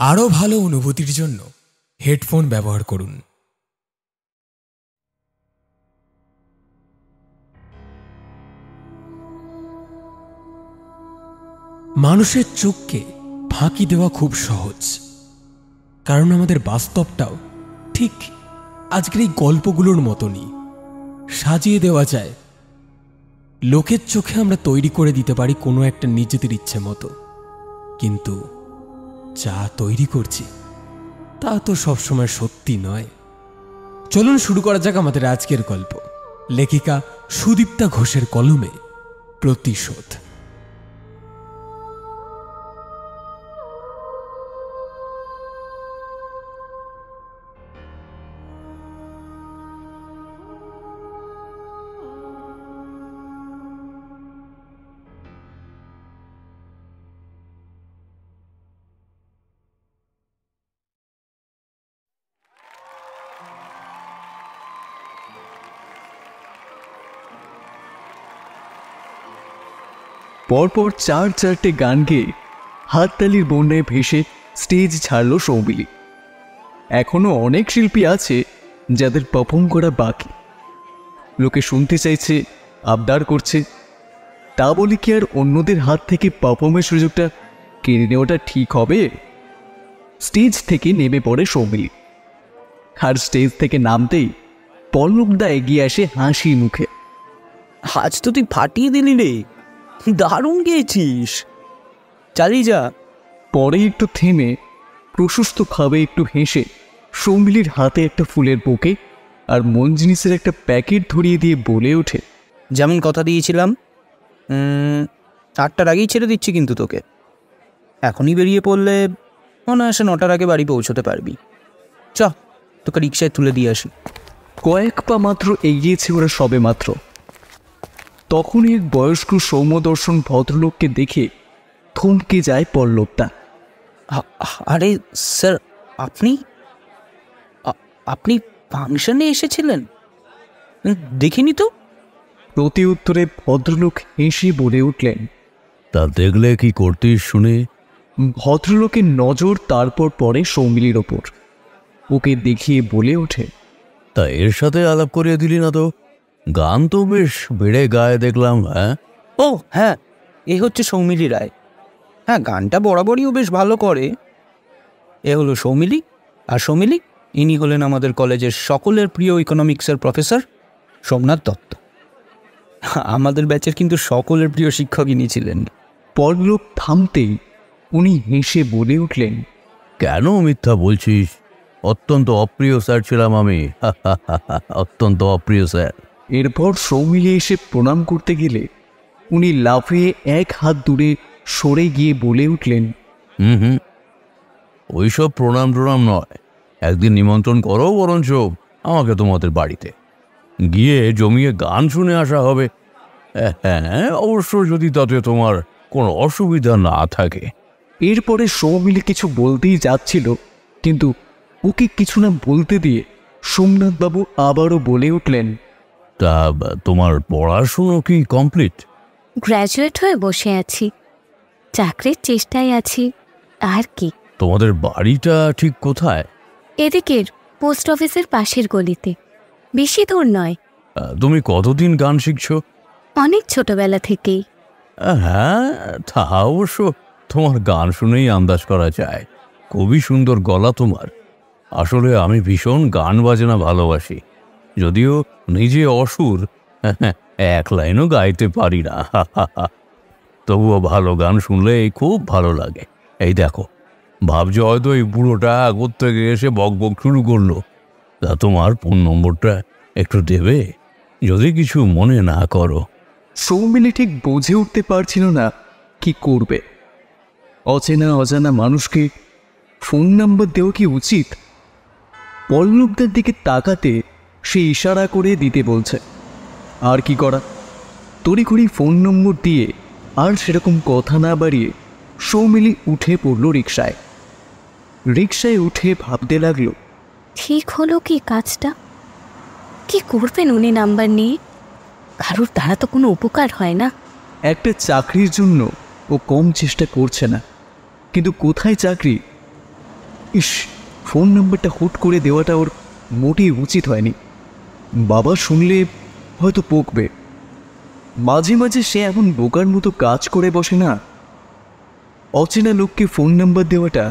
আরও ভালো অনুভূতির জন্য হেডফোন ব্যবহার করুন। মানুষের চোখকে ফাঁকি দেওয়া খুব সহজ, কারণ আমাদের বাস্তবটাও ঠিক আজকের এই গল্পগুলোর মতনই সাজিয়ে দেওয়া যায়। লোকের চোখে আমরা তৈরি করে দিতে পারি কোনো একটা নিজেদের ইচ্ছে মতো, কিন্তু যা তৈরি করছি তা তো সবসময় সত্যি নয়। চলুন শুরু করা যাক আমাদের আজকের গল্প, লেখিকা সুদীপ্তা ঘোষের কলমে প্রতিশোধ। পরপর চারটে গান গেয়ে হাততালির বন্যায় ভেসে স্টেজ ছাড়ল সৌমিলি। এখনো অনেক শিল্পী আছে যাদের পারফর্ম করা বাকি, লোকে শুনতে চাইছে, আবদার করছে। তা বলে কি আর অন্যদের হাত থেকে পারফর্মের সুযোগটা কেড়ে নেওয়াটা ঠিক হবে? স্টেজ থেকে নেমে পড়ে সৌমিলি, আর স্টেজ থেকে নামতেই পল্লবদা এগিয়ে আসে হাসি মুখে। আজ তো তুই ফাটিয়ে দিলি রে, দারুণ গেয়েছিস, চালিয়ে যা। পরে একটু থেমে প্রশস্তভাবে একটু হেসে সৌমিলির হাতে একটা ফুলের বুকে আর মন জিনিসের একটা প্যাকেট ধরিয়ে দিয়ে বলে ওঠে, যেমন কথা দিয়েছিলাম 8টার আগেই ছেড়ে দিচ্ছি, কিন্তু তোকে এখনই বেরিয়ে পড়লে অনায়াসে 9টার আগে বাড়ি পৌঁছতে পারবি। চ, তোকে রিক্সায় তুলে দিয়ে আসি। কয়েক পা মাত্র এগিয়েছে ওরা সবে মাত্র, তখনই এক বয়স্ক সৌম্যদর্শন ভদ্রলোককে দেখে থমকে যায় পল্লবদা। আরে স্যার, আপনি আপনি ফাংশনে এসেছিলেন? দেখিনি তো। প্রতি উত্তরে ভদ্রলোক হেসে বলে উঠলেন, তা দেখলে কি করতিস শুনে? ভদ্রলোকের নজর তারপর পড়ে সৌমিলির ওপর, ওকে দেখিয়ে বলে ওঠে, তা এর সাথে আলাপ করিয়ে দিলি না তো? গান তো বেশ বেড়ে গায়ে দেখলাম। হ্যাঁ, ও হ্যাঁ, এ হচ্ছে সৌমিলি রায়। হ্যাঁ, গানটা বরাবরই ও বেশ ভালো করে। এ হলো সৌমিলি, আর সৌমিলি ইনি হলেন আমাদের কলেজের সকলের প্রিয় ইকোনমিক্সের প্রফেসর সোমনাথ দত্ত। আমাদের ব্যাচের কিন্তু সকলের প্রিয় শিক্ষক ইনি ছিলেন। পল্লব থামতেই উনি হেসে বলে উঠলেন, কেন মিথ্যা বলছিস? অত্যন্ত অপ্রিয় স্যার ছিলাম আমি, অত্যন্ত অপ্রিয় স্যার। এরপর সৌমিলি এসে প্রণাম করতে গেলে উনি লাফিয়ে এক হাত দূরে সরে গিয়ে বলে উঠলেন, ওইসব প্রণাম টনাম নয়, একদিন নিমন্ত্রণ করো বরঞ্চ আমাকে তোমাদের বাড়িতে, গিয়ে জমিয়ে গান শুনে আসা হবে। হ্যাঁ, অবশ্য যদি তাতে তোমার কোনো অসুবিধা না থাকে। এরপরে সৌমিলি কিছু বলতেই যাচ্ছিল, কিন্তু ওকে কিছু না বলতে দিয়ে সোমনাথবাবু আবারও বলে উঠলেন, তা তোমার পড়াশুনো কি কমপ্লিট? গ্র্যাজুয়েট হয়ে বসে আছি, চাকরির চেষ্টায় আছি, আর কি। তোমাদের বাড়িটা ঠিক কোথায়? এদিকের পোস্ট অফিসের পাশের গলিতে, বেশি দূর নয়। তুমি কতদিন গান শিখছো? অনেক ছোটবেলা থেকেই। হ্যাঁ, তা অবশ্য তোমার গান শুনেই আন্দাজ করা যায়, খুবই সুন্দর গলা তোমার। আসলে আমি ভীষণ গান বাজনা ভালোবাসি, যদিও নিজে অসুর, এক লাইনও গাইতে পারি না, তবুও ভালো গান শুনলে খুব ভালো লাগে। এই দেখো, ভাবছো হয়তো এই বুড়োটা কোত্থেকে এসে বক বক শুরু করলো। তা তোমার ফোন নম্বরটা একটু দেবে, যদি কিছু মনে না করো। সৌমিলি ঠিক বুঝে উঠতে পারছিল না কি করবে। অচেনা অজানা মানুষকে ফোন নাম্বার দেওয়া কি উচিত? পল্লবদের দিকে তাকাতে সে ইশারা করে দিতে বলছে, আর কি করা। তড়িঘড়ি ফোন নম্বর দিয়ে আর সেরকম কথা না বাড়িয়ে সৌমিলি উঠে পড়ল রিকশায়। রিকশায় উঠে ভাবতে লাগলো, ঠিক হলো কি কাজটা? কি করবেন উনি নাম্বার নিয়ে? কারোর দ্বারা তো কোনো উপকার হয় না। একটা চাকরির জন্য ও কম চেষ্টা করছে না, কিন্তু কোথায় চাকরি ইস, ফোন নাম্বারটা হুট করে দেওয়াটা ওর মোটেই উচিত হয়নি। বাবা শুনলে হয়তো বকবে। মাঝে মাঝে সে এমন বোকার মতো কাজ করে বসে না। অচেনা লোককে ফোন নাম্বার দেওয়াটা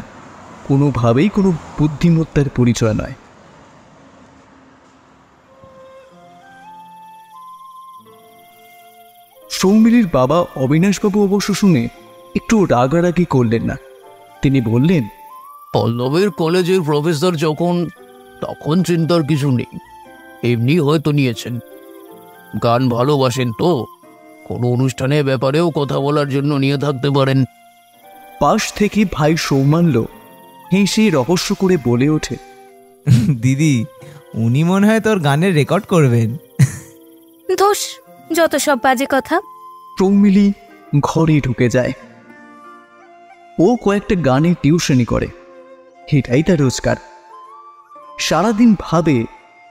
কোনোভাবেই কোনো বুদ্ধিমত্তার পরিচয় নয়। সৌমিলির বাবা অবিনাশবাবু অবশ্য শুনে একটু রাগারাগি করলেন না। তিনি বললেন, পল্লবের কলেজের প্রফেসর যখন, তখন চিন্তার কিছু নেই, এমনি হয়তো নিয়েছেন। গান ভালোবাসেন তো, কোনো অনুষ্ঠানের ব্যাপারেও কথা বলার জন্য নিয়ে থাকতে পারেন। পাশ থেকে ভাই সৌমাল্য হেসে রহস্য করে বলে ওঠে, দিদি, উনি মনে হয় তোর গানের রেকর্ড করবেন। দোষ, যত সব বাজে কথা। সৌমিলি ঘরে ঢুকে যায়। ও কয়েকটা গানের টিউশনি করে, এটাই তার রোজগার। সারাদিন ভাবে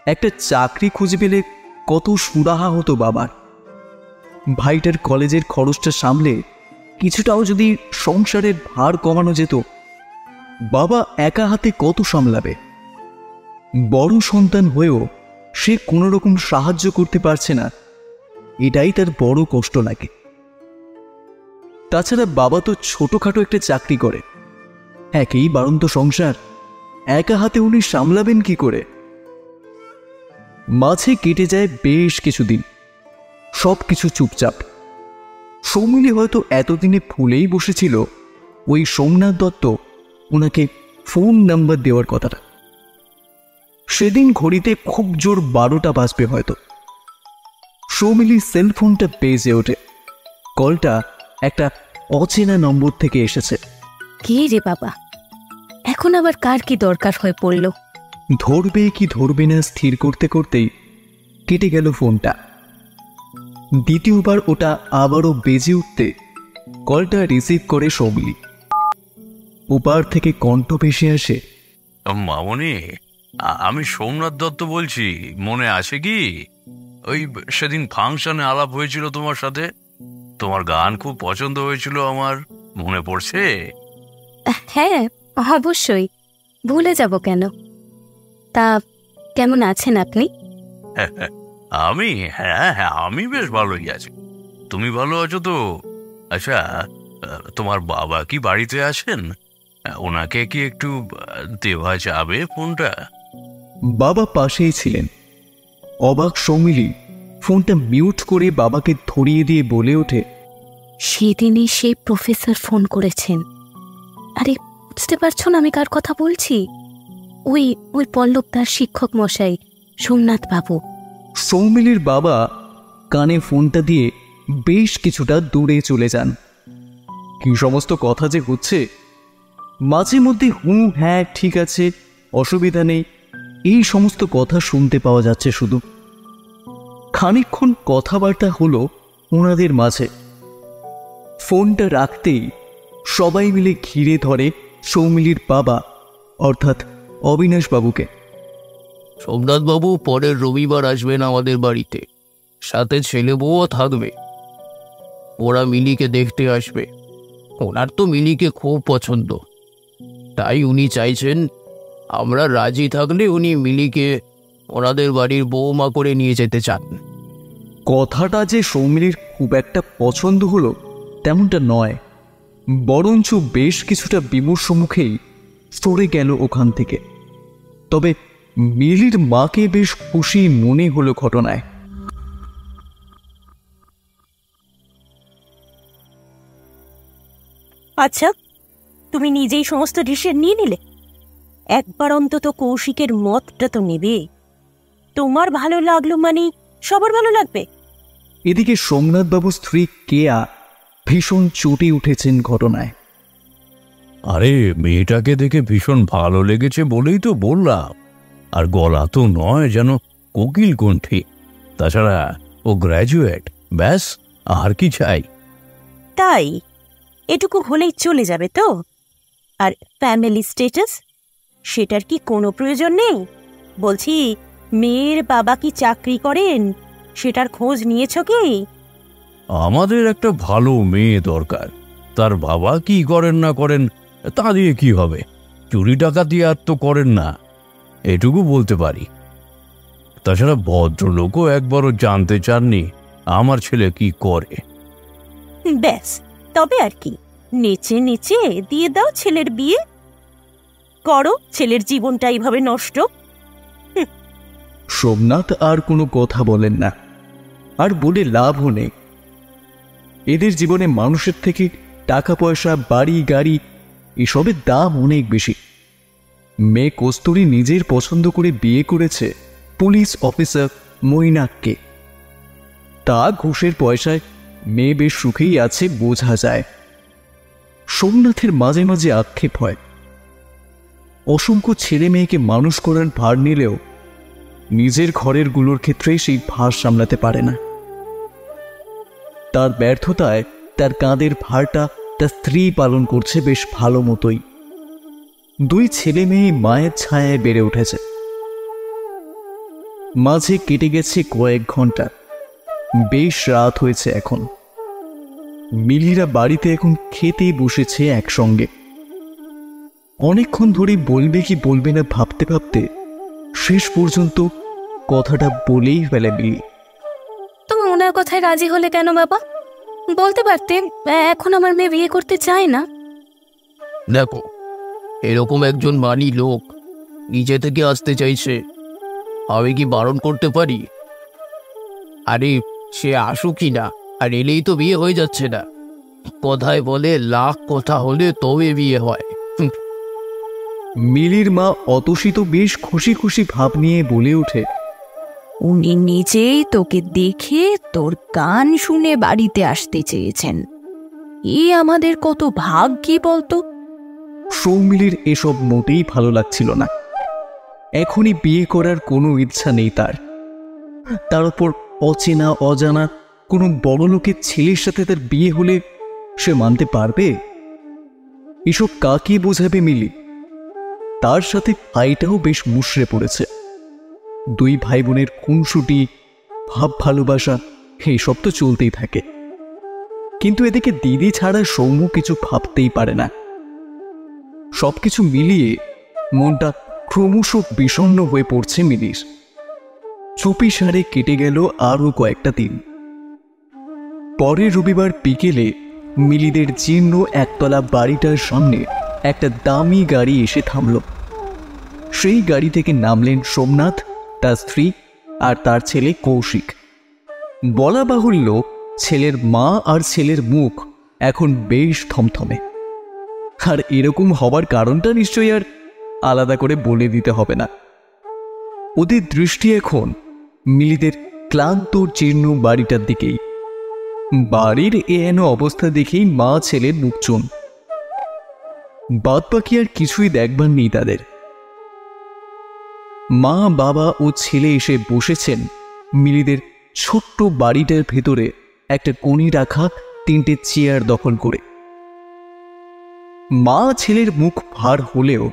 একটা চাকরি খুঁজে পেলে কত সুরাহা হতো বাবার। ভাইটার কলেজের খরচটা সামলে কিছুটাও যদি সংসারের ভার কমানো যেত। বাবা একা হাতে কত সামলাবে? বড় সন্তান হয়েও সে কোনো রকম সাহায্য করতে পারছে না, এটাই তার বড় কষ্ট লাগে। তাছাড়া বাবা তো ছোটখাটো একটা চাকরি করে, একেই বাড়ন্ত সংসার, একা হাতে উনি সামলাবেন কি করে? মাঝে কেটে যায় বেশ কিছুদিন, সব কিছু চুপচাপ। সৌমিলি হয়তো এতদিনে ভুলেই বসেছিল ওই সোমনাথ দত্ত ওনাকে ফোন নাম্বার দেওয়ার কথাটা। সেদিন ঘড়িতে খুব জোর 12টা বাজবে হয়তো। সৌমিলির সেলফোনটা বেজে ওঠে। কলটা একটা অচেনা নম্বর থেকে এসেছে। কে রে বাবা, এখন আবার কার কি দরকার হয়ে পড়ল? ধরবে কি ধরবে না স্থির করতে করতেই কেটে গেল ফোনটা। দ্বিতীয়বার ওটা আবারও বেজে উঠতে কলটা রিসিভ করে সৌমিলি। ওপার থেকে কণ্ঠ ভেসে আসে, মামনি, আমি সোমনাথ দত্ত বলছি, মনে আছে কি? ওই সেদিন ফাংশনে আলাপ হয়েছিল তোমার সাথে, তোমার গান খুব পছন্দ হয়েছিল আমার, মনে পড়ছে? হ্যাঁ, অবশ্যই, ভুলে যাব কেন? তা কেমন আছেন আপনি? আমি, হ্যাঁ হ্যাঁ, আমি বেশ ভালোই আছি। তুমি ভালো আছো তো? আচ্ছা, তোমার বাবা কি বাড়িতে আছেন? ওনাকে কি একটু দেওয়া যাবে ফোনটা? বাবা পাশেই ছিলেন। অবাক সৌমিলি ফোনটা মিউট করে বাবাকে ধরিয়ে দিয়ে বলে ওঠে, সেদিনই সেই প্রফেসর ফোন করেছেন। আরে বুঝতে পারছো না আমি কার কথা বলছি? ওই ওই পল্লব তার শিক্ষক মশাই, সোমনাথ বাবু। সৌমিলির বাবা কানে ফোনটা দিয়ে বেশ কিছুটা দূরে চলে যান। কি সমস্ত কথা যে হচ্ছে, মাঝে মধ্যে হুঁ হ্যাঁ ঠিক আছে, অসুবিধা নেই, এই সমস্ত কথা শুনতে পাওয়া যাচ্ছে শুধু। খানিকক্ষণ কথাবার্তা হলো ওনাদের মাঝে। ফোনটা রাখতেই সবাই মিলে ঘিরে ধরে সৌমিলির বাবা অর্থাৎ অবিনাশবাবুকে। সোমনাথ বাবু পরের রবিবার আসবেন আমাদের বাড়িতে, সাথে ছেলে বউও থাকবে। ওরা মিলিকে দেখতে আসবে। ওনার তো মিলিকে খুব পছন্দ, তাই উনি চাইছেন আমরা রাজি থাকলে উনি মিলিকে ওনাদের বাড়ির বৌমা করে নিয়ে যেতে চান। কথাটা যে সৌমিলির খুব একটা পছন্দ হলো তেমনটা নয়, বরঞ্চ বেশ কিছুটা বিমর্ষ মুখেই সরে গেল ওখান থেকে। তবে মিলির মাকে বেশ খুশি মনে হলো ঘটনায়। আচ্ছা, তুমি নিজেই সমস্ত ডিসিশন নিয়ে নিলে? একবার অন্তত কৌশিকের মতটা তো নেবে। তোমার ভালো লাগলো মানে সবার ভালো লাগবে। এদিকে সোমনাথবাবুর স্ত্রী কেয়া ভীষণ চটে উঠেছেন ঘটনায়। আরে, মেয়েটাকে দেখে ভীষণ ভালো লেগেছে বলেই তো বললাম। আর গলা তো নয় যেন কোকিল কণ্ঠে। তাছাড়া ও গ্র্যাজুয়েট, ব্যাস আর কি চাই? তাই এটুকু হলেই চলে যাবে তো? আর ফ্যামিলি স্ট্যাটাস, সেটার কি কোনো প্রয়োজন নেই? বলছি, মেয়ের বাবা কি চাকরি করেন, সেটার খোঁজ নিয়েছ কি? আমাদের একটা ভালো মেয়ে দরকার। তার বাবা কি করেন না করেন তা দিয়ে কি হবে? চুরি ডাকাতি আর তো করেন না, এটুকু বলতে পারি। তাছাড়া ভদ্রলোকও একবারও জানতে চাননি আমার ছেলে কি করে। ব্যাস, তবে আর কি, নেচে নেচে দিয়ে দাও ছেলের বিয়ে, করো ছেলের জীবনটা এইভাবে নষ্ট। সোমনাথ আর কোনো কথা বলেন না, আর বলে লাভও নেই। এদের জীবনে মানুষের থেকে টাকা পয়সা, বাড়ি গাড়ি এসবের দাম অনেক বেশি। মেয়ে কস্তুরী নিজের পছন্দ করে বিয়ে করেছে পুলিশ অফিসার মৈনাককে। তা ঘুষের পয়সায় মেয়ে বেশ সুখেই আছে বোঝা যায়। সোমনাথের মাঝে মাঝে আক্ষেপ হয়, অসংখ্য ছেলে মেয়েকে মানুষ করার ভার নিলেও নিজের ঘরের গুলোর ক্ষেত্রে সেই ভার সামলাতে পারে না। তার ব্যর্থতায় তার কাঁধের ভারটা তার স্ত্রী পালন করছে বেশ ভালো মতোই। 2 ছেলে মেয়ে মায়ের ছায়ায় বেড়ে উঠেছে। মাঝে কেটে গেছে কয়েক ঘন্টা, বেশ রাত হয়েছে এখন। মিলিরা বাড়িতে এখন খেতে বসেছে একসঙ্গে। অনেকক্ষণ ধরে বলবে কি বলবে না ভাবতে ভাবতে শেষ পর্যন্ত কথাটা বলেই ফেলে মিলি। তুমি ওনার কথায় রাজি হলে কেন বাবা? বলতে পারতে এখন আমার মেয়ে বিয়ে করতে চায় না। দেখো, এরকম একজন মানি লোক নিজে থেকে আসতে চাইছে, আমি কি বারণ করতে পারি? আরে সে আসুকই না, আর এলেই তো বিয়ে হয়ে যাচ্ছে না। কথায় বলে লাখ কথা হলে তবে বিয়ে হয়। মিলির মা অতসী তো বেশ খুশি খুশি ভাব নিয়ে বলে ওঠে, উনি নিজেই তোকে দেখে তোর গান শুনে বাড়িতে আসতে চেয়েছেন। আমাদের কত ভাগ্যি বলতো। সৌমিলির এসব মোটেই ভালো লাগছিল না। এখনই বিয়ে করার কোনো ইচ্ছা নেই তার। তার উপর অচেনা অজানা কোনো বড়লোকের ছেলের সাথে তার বিয়ে হলে সে মানতে পারবে? এসব কাকে বোঝাবে মিলি? তার সাথে ভাইটাও বেশ মুষড়ে পড়েছে। 2 ভাই বোনের খুনসুটি, ভাব ভালোবাসা এইসব তো চলতেই থাকে। কিন্তু এদিকে দিদি ছাড়া সৌম্য কিছু ভাবতেই পারে না। সবকিছু মিলিয়ে মনটা ক্রমশ বিষণ্ণ হয়ে পড়ছে মিলির। চুপিসারে কেটে গেল আরও কয়েকটা দিন। পরের রবিবার বিকেলে মিলিদের জীর্ণ একতলা বাড়িটার সামনে একটা দামি গাড়ি এসে থামল। সেই গাড়ি থেকে নামলেন সোমনাথ, তার স্ত্রী আর তার ছেলে কৌশিক। বলা বাহুল্য, ছেলের মা আর ছেলের মুখ এখন বেশ থমথমে। আর এরকম হবার কারণটা নিশ্চয়ই আর আলাদা করে বলে দিতে হবে না। ওদের দৃষ্টি এখন মিলিদের ক্লান্ত জীর্ণ বাড়িটার দিকেই। বাড়ির এহেন অবস্থা দেখেই মা ছেলের মুখ চুন। বাদ বাকি আর কিছুই দেখবার নেই তাদের। মা, বাবা ও ছেলে এসে বসেছেন মিলিদের ছোট্ট বাড়িটার ভেতরে একটা কোণে রাখা 3টে চেয়ার দখল করে। মা ছেলের মুখ ভার হলেও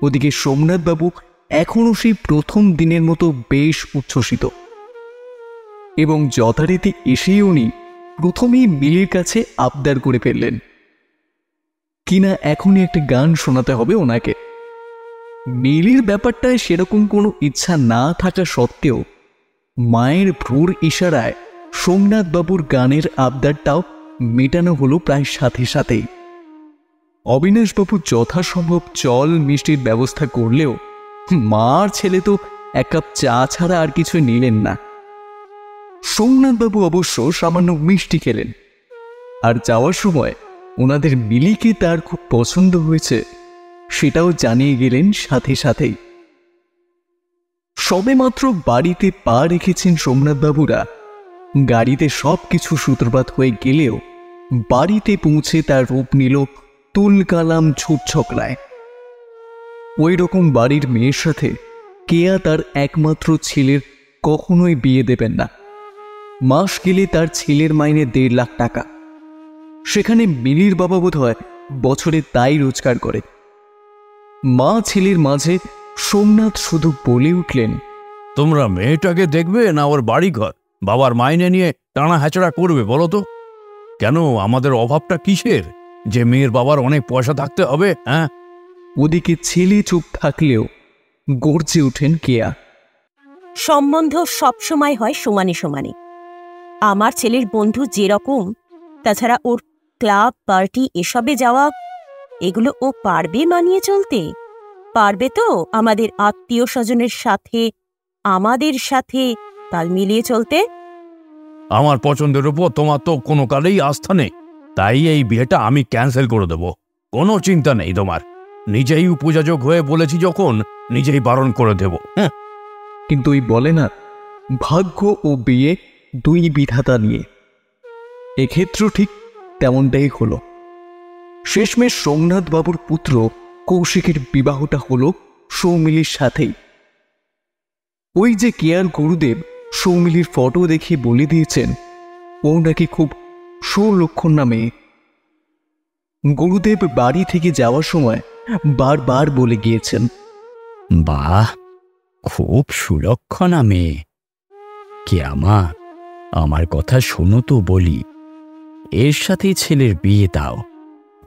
ওদিকে সোমনাথবাবু এখনও সেই প্রথম দিনের মতো বেশ উচ্ছ্বসিত। এবং যথারীতি এসেই উনি প্রথমেই মিলির কাছে আবদার করে ফেললেন কিনা এখনই একটা গান শোনাতে হবে ওনাকে। মিলির ব্যাপারটায় সেরকম কোনো ইচ্ছা না থাকা সত্ত্বেও মায়ের ভ্রুর ইশারায় সোমনাথবাবুর গানের আবদারটাও মেটানো হলো প্রায় সাথে সাথেই। অবিনাশবাবু যথাসম্ভব জল মিষ্টির ব্যবস্থা করলেও মার ছেলে তো 1 কাপ চা ছাড়া আর কিছু নিলেন না। সোমনাথবাবু অবশ্য সামান্য মিষ্টি খেলেন, আর যাওয়ার সময় ওনাদের মিলিকে তার খুব পছন্দ হয়েছে সেটাও জানিয়ে গেলেন সাথে সাথেই। সবেমাত্র বাড়িতে পা রেখেছেন সোমনাথবাবুরা, গাড়িতে সব কিছু সূত্রপাত হয়ে গেলেও বাড়িতে পৌঁছে তার রূপ নিল তুলকালাম ঝুটঝকড়ায়। ওই রকম বাড়ির মেয়ের সাথে কেয়া তার একমাত্র ছেলের কখনোই বিয়ে দেবেন না। মাস গেলে তার ছেলের মাইনে 1.5 লাখ টাকা। সেখানে মিলির বাবা বোধহয় বছরে তাই রোজগার করে। মা ছেলের মাঝে সোমনাথ শুধু বলে উঠলেন, তোমরা মেয়েটাকে দেখবে না ওর বাড়িঘর বাবার মাইনে নিয়ে টানা হ্যাচড়া করবে বলো তো? কেন, আমাদের অভাবটা কিসের যে মেয়ের বাবার অনেক পয়সা থাকতে হবে? হ্যাঁ, ওদিকে ছেলে চুপ থাকলেও গর্জে ওঠেন কেয়া। সম্বন্ধ সবসময় হয় সমানে সমানে। আমার ছেলের বন্ধু যেরকম, তাছাড়া ওর ক্লাব পার্টি এসবে যাওয়া, এগুলো ও পারবে মানিয়ে চলতে? পারবে তো আমাদের আত্মীয় স্বজনের সাথে, আমাদের সাথে তাল মিলিয়ে চলতে? আমার পছন্দের উপর তোমার তো কোনো কালেই আস্থা নেই, তাই এই বিয়েটা আমি ক্যান্সেল করে দেব। কোনো চিন্তা নেই তোমার। নিজেই উপযাজক হয়ে বলেছি যখন, নিজেই বারণ করে দেব। হ্যাঁ, কিন্তু ওই বলে না, ভাগ্য ও বিয়ে দুই বিধাতা নিয়ে। এক্ষেত্রেও ঠিক তেমনটাই হলো। শেষমেশ সোমনাথ বাবুর পুত্র কৌশিকের বিবাহটা হলো সৌমিলির সাথেই। ওই যে কেয়ার গুরুদেব সৌমিলির ফটো দেখে বলে দিয়েছেন ও নাকি খুব সুলক্ষণ নামে। গুরুদেব বাড়ি থেকে যাওয়ার সময় বারবার বলে গিয়েছেন, বাহ, খুব সুলক্ষণা মেয়ে। কে আমার কথা শোনো তো বলি, এর সাথে ছেলের বিয়ে দাও,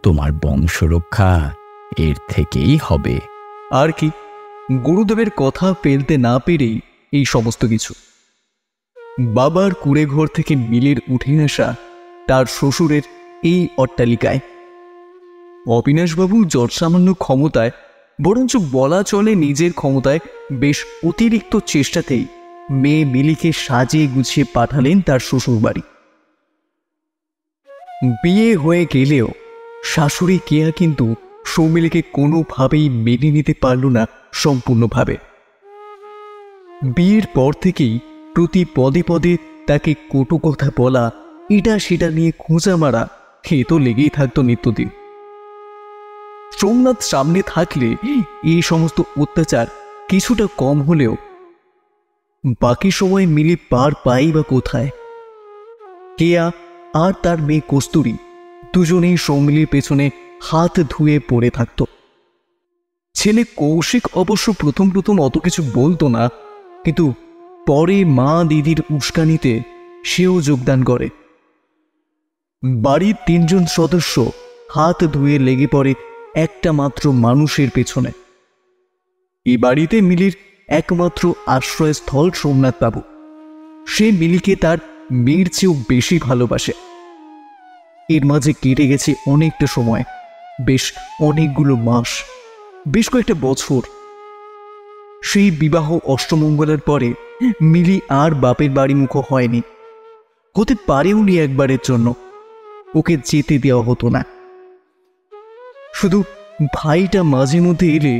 তোমার বংশরক্ষা এর থেকেই হবে। আর কি, গুরুদেবের কথা ফেলতে না পেরেই এই সমস্ত কিছু। বাবার কুড়ে ঘর থেকে মিলের উঠে আসা তার শ্বশুরের এই অট্টালিকায় অবিনাশবাবু যৎসামান্য ক্ষমতায়, বরঞ্চ বলা চলে নিজের ক্ষমতায় বেশ অতিরিক্ত চেষ্টাতেই মেয়ে মিলিকে সাজিয়ে গুছিয়ে পাঠালেন তার শ্বশুর বাড়ি। বিয়ে হয়ে গেলেও শাশুড়ি কেয়া কিন্তু সৌমিলিকে কোনোভাবেই মেনে নিতে পারল না সম্পূর্ণভাবে। বিয়ের পর থেকেই প্রতি পদে পদে তাকে কটু কথা বলা, এটা সেটা নিয়ে খোঁজা মারা, এ তো লেগেই থাকতো নিত্যদিন। সোমনাথ সামনে থাকলে এই সমস্ত অত্যাচার কিছুটা কম হলেও বাকি সময় মিলে পার পাই বা কোথায়? কেয়া আর তার মেয়ে কস্তুরী দুজনেই সৌমিলির পেছনে হাত ধুয়ে পড়ে থাকত। ছেলে কৌশিক অবশ্য প্রথম প্রথম অত কিছু বলতো না, কিন্তু পরে মা দিদির উস্কানিতে সেও যোগদান করে। বাড়ির 3 জন সদস্য হাত ধুয়ে লেগে পড়ে একটা মাত্র মানুষের পেছনে। এই বাড়িতে মিলির একমাত্র আশ্রয়স্থল সোমনাথ বাবু। সে মিলিকে তার মেয়ের চেয়েও বেশি ভালোবাসে। এর মাঝে কেটে গেছে অনেকটা সময়, বেশ অনেকগুলো মাস, বেশ কয়েকটা বছর। সেই বিবাহ অষ্টমঙ্গলের পরে মিলি আর বাপের বাড়ি মুখ হয়নি। হতে পারেও নি একবারের জন্য। ওকে যেতে দেওয়া হতো না। শুধু ভাইটা মাঝে মধ্যে এলে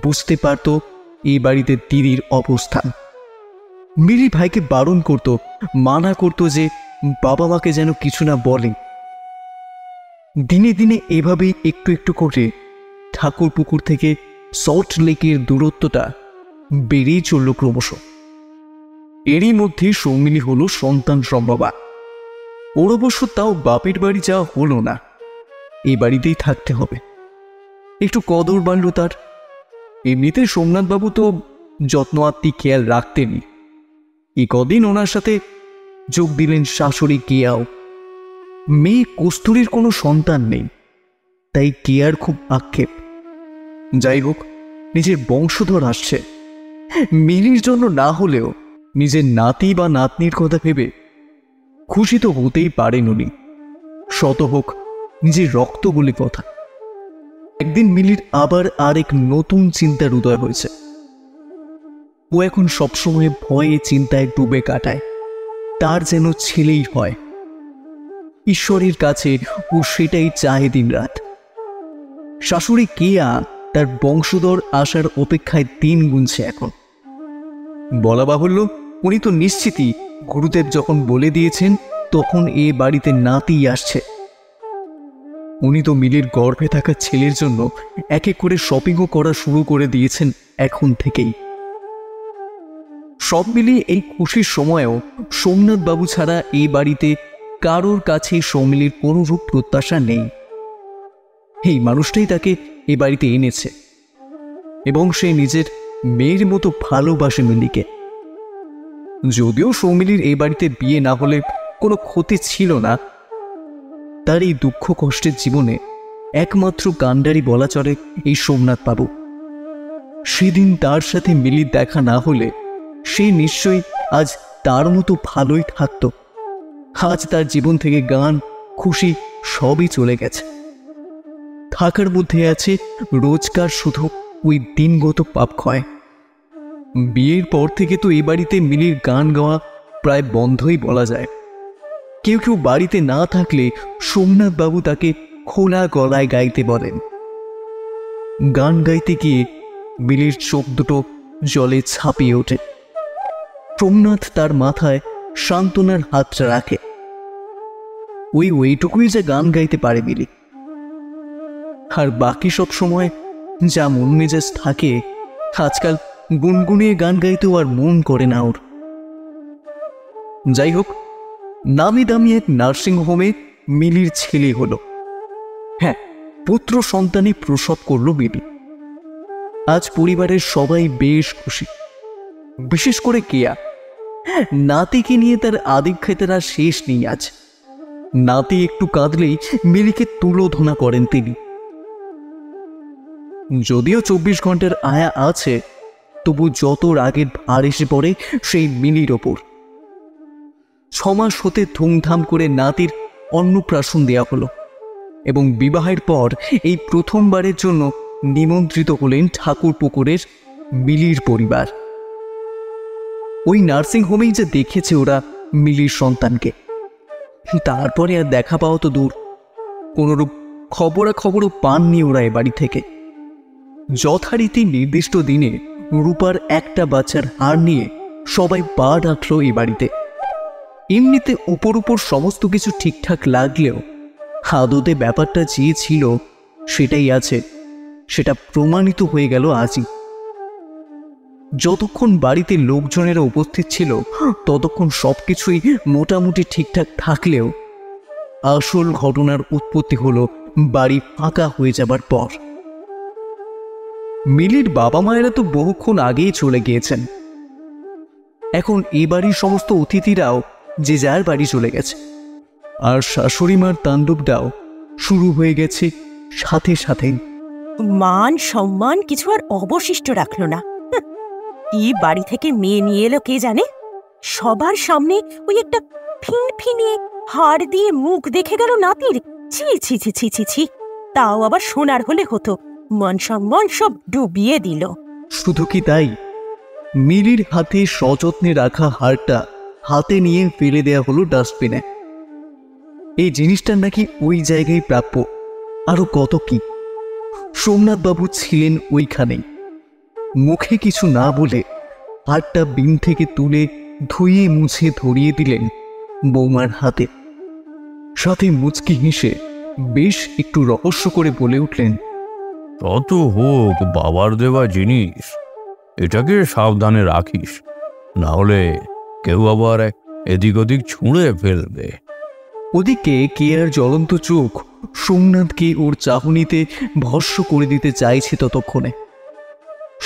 বুঝতে পারত এই বাড়িতে দিদির অবস্থান। মিলি ভাইকে বারণ করত, মানা করত যে বাবা মাকে যেন কিছু না বলে। দিনে দিনে এভাবেই একটু একটু করে ঠাকুর পুকুর থেকে সল্ট লেকের দূরত্বটা বেড়েই চলল ক্রমশ। এরই মধ্যে সৌমিলি হলো সন্তান সম্ভবা। ওর অবশ্য তাও বাপের বাড়ি যাওয়া হলো না, এই বাড়িতেই থাকতে হবে। একটু কদর বাড়ল তার। এমনিতে সোমনাথবাবু তো যত্ন আত্মি খেয়াল রাখতেনই। এই কদিন ওনার সাথে যোগ দিলেন শাশুড়ি কেয়াও। মেয়ে কস্তুরীর কোনো সন্তান নেই, তাই কেয়ার খুব আক্ষেপ। যাই হোক, নিজের বংশধর আসছে, মিলির জন্য না হলেও নিজের নাতি বা নাতনির কথা ভেবে খুশি তো হতেই পারেন উনি। শত হোক নিজের রক্ত বলে কথা। একদিন মিলির আবার আরেক নতুন চিন্তার উদয় হয়েছে। ও এখন সবসময় ভয়ে চিন্তায় ডুবে কাটায় তার যেন ছেলেই হয়। ঈশ্বরের কাছে ও সেটাই চায় দিন রাত। শাশুড়ি কেয়া তার বংশধর আসার অপেক্ষায় দিন গুনছে এখন। বলা বাহুল্য, উনি তো নিশ্চিতই গুরুদেব যখন বলে দিয়েছেন তখন এ বাড়িতে নাতি আসছে। উনি তো মিলির গর্ভে থাকা ছেলের জন্য এক এক করে শপিংও করা শুরু করে দিয়েছেন এখন থেকেই। সব মিলিয়ে এই খুশির সময়েও সোমনাথ বাবু ছাড়া এই বাড়িতে কারোর কাছে সৌমিলির কোনোরূপ প্রত্যাশা নেই। এই মানুষটাই তাকে এ বাড়িতে এনেছে এবং সে নিজের মেয়ের মতো ভালোবাসে মিলিকে। যদিও সৌমিলির এই বাড়িতে বিয়ে না হলে কোনো ক্ষতি ছিল না, তার এই দুঃখ কষ্টের জীবনে একমাত্র কাণ্ডারি বলা চলে এই সোমনাথ বাবু। সেদিন তার সাথে মিলির দেখা না হলে সে নিশ্চয়ই আজ তার মতো ভালোই থাকত। আজ তার জীবন থেকে গান, খুশি সবই চলে গেছে। থাকার মধ্যে আছে রোজকার শুধু ওই দিনগত পাপ ক্ষয়। বিয়ের পর থেকে তো এই বাড়িতে মিলির গান গাওয়া প্রায় বন্ধই বলা যায়। কেউ কেউ বাড়িতে না থাকলে সোমনাথ বাবু তাকে খোলা গলায় গাইতে বলেন। গান গাইতে গিয়ে মিলির চোখ দুটো জলে ছাপিয়ে ওঠে। সোমনাথ তার মাথায় সান্ত্বনার হাতটা রাখে। ওইটুকুই যে গান গাইতে পারে মিলি, আর বাকি সব সময় যা মন মেজাজ থাকে আজকাল গুনগুনিয়ে গান গাইতেও আর মন করে না ওর। যাই হোক, নামি দামি এক নার্সিং হোমে মিলির ছেলে হলো। হ্যাঁ, পুত্র সন্তানই প্রসব করল মিলি। আজ পরিবারের সবাই বেশ খুশি, বিশেষ করে কেয়া। নাতিকে নিয়ে তার আদিক্ষেতার আর শেষ নেই। আজ নাতি একটু কাঁদলেই মিলিকে তুলোধনা করেন তিনি। যদিও 24 ঘন্টার আয়া আছে, তবু যত রাগের ভার এসে পড়ে সেই মিলির ওপর। 6 মাস হতে ধুমধাম করে নাতির অন্নপ্রাশন দেয়া হলো এবং বিবাহের পর এই প্রথমবারের জন্য নিমন্ত্রিত হলেন ঠাকুর পুকুরের মিলির পরিবার। ওই নার্সিং হোমেই যে দেখেছে ওরা মিলির সন্তানকে, তারপরে আর দেখা পাওয়া তো দূর, কোনোরূপ খবরাখবরও পাননি ওরা এ বাড়ি থেকে। যথারীতি নির্দিষ্ট দিনে রূপার একটা বাচ্চার হার নিয়ে সবাই পা রাখল এই বাড়িতে। এমনিতে উপর উপর সমস্ত কিছু ঠিকঠাক লাগলেও আদতে ব্যাপারটা যে ছিল সেটাই আছে, সেটা প্রমাণিত হয়ে গেল আজই। যতক্ষণ বাড়িতে লোকজনেরা উপস্থিত ছিল ততক্ষণ সবকিছুই মোটামুটি ঠিকঠাক থাকলেও আসল ঘটনার উৎপত্তি হলো বাড়ি ফাঁকা হয়ে যাবার পর। মিলির বাবা মায়েরা তো বহুক্ষণ আগেই চলে গিয়েছেন। এখন এই বাড়ির সমস্ত অতিথিরাও যে যার বাড়ি চলে গেছে, আর শাশুড়ি মার তাণ্ডবটাও শুরু হয়ে গেছে সাথে সাথেই। মান সম্মান কিছু আর অবশিষ্ট রাখলো না। এই বাড়ি থেকে মেয়ে নিয়ে এলো কে জানে। সবার সামনে ওই একটা ফিনফিনিয়ে হাড় দিয়ে মুখ দেখে গেল নাতির। ছি ছি ছি ছি ছি ছি, তাও আবার সোনার হলে হতো, মান সম্মান সব ডুবিয়ে দিল। শুধু কি তাই, মিলির হাতে সযত্নে রাখা হারটা হাতে নিয়ে ফেলে দেয়া হলো ডাস্টবিনে। এই জিনিসটার নাকি ওই জায়গায় প্রাপ্য। আরো কত কি। সোমনাথ বাবু ছিলেন ওইখানেই। মুখে কিছু না বলে হারটা বিন থেকে তুলে ধুয়ে মুছে ধরিয়ে দিলেন বৌমার হাতে। সাথে মুচকি হেসে বেশ একটু রহস্য করে বলে উঠলেন, তত হোক বাবার দেওয়া জিনিস, এটাকে সাবধানে রাখিস, না হলে কেউ আবার এদিক ওদিক ছুঁড়ে ফেলবে। ওদিকে কেয়ার জ্বলন্ত চোখ সোমনাথকে ওর চাহনিতে ভস্ম করে দিতে চাইছে ততক্ষণে।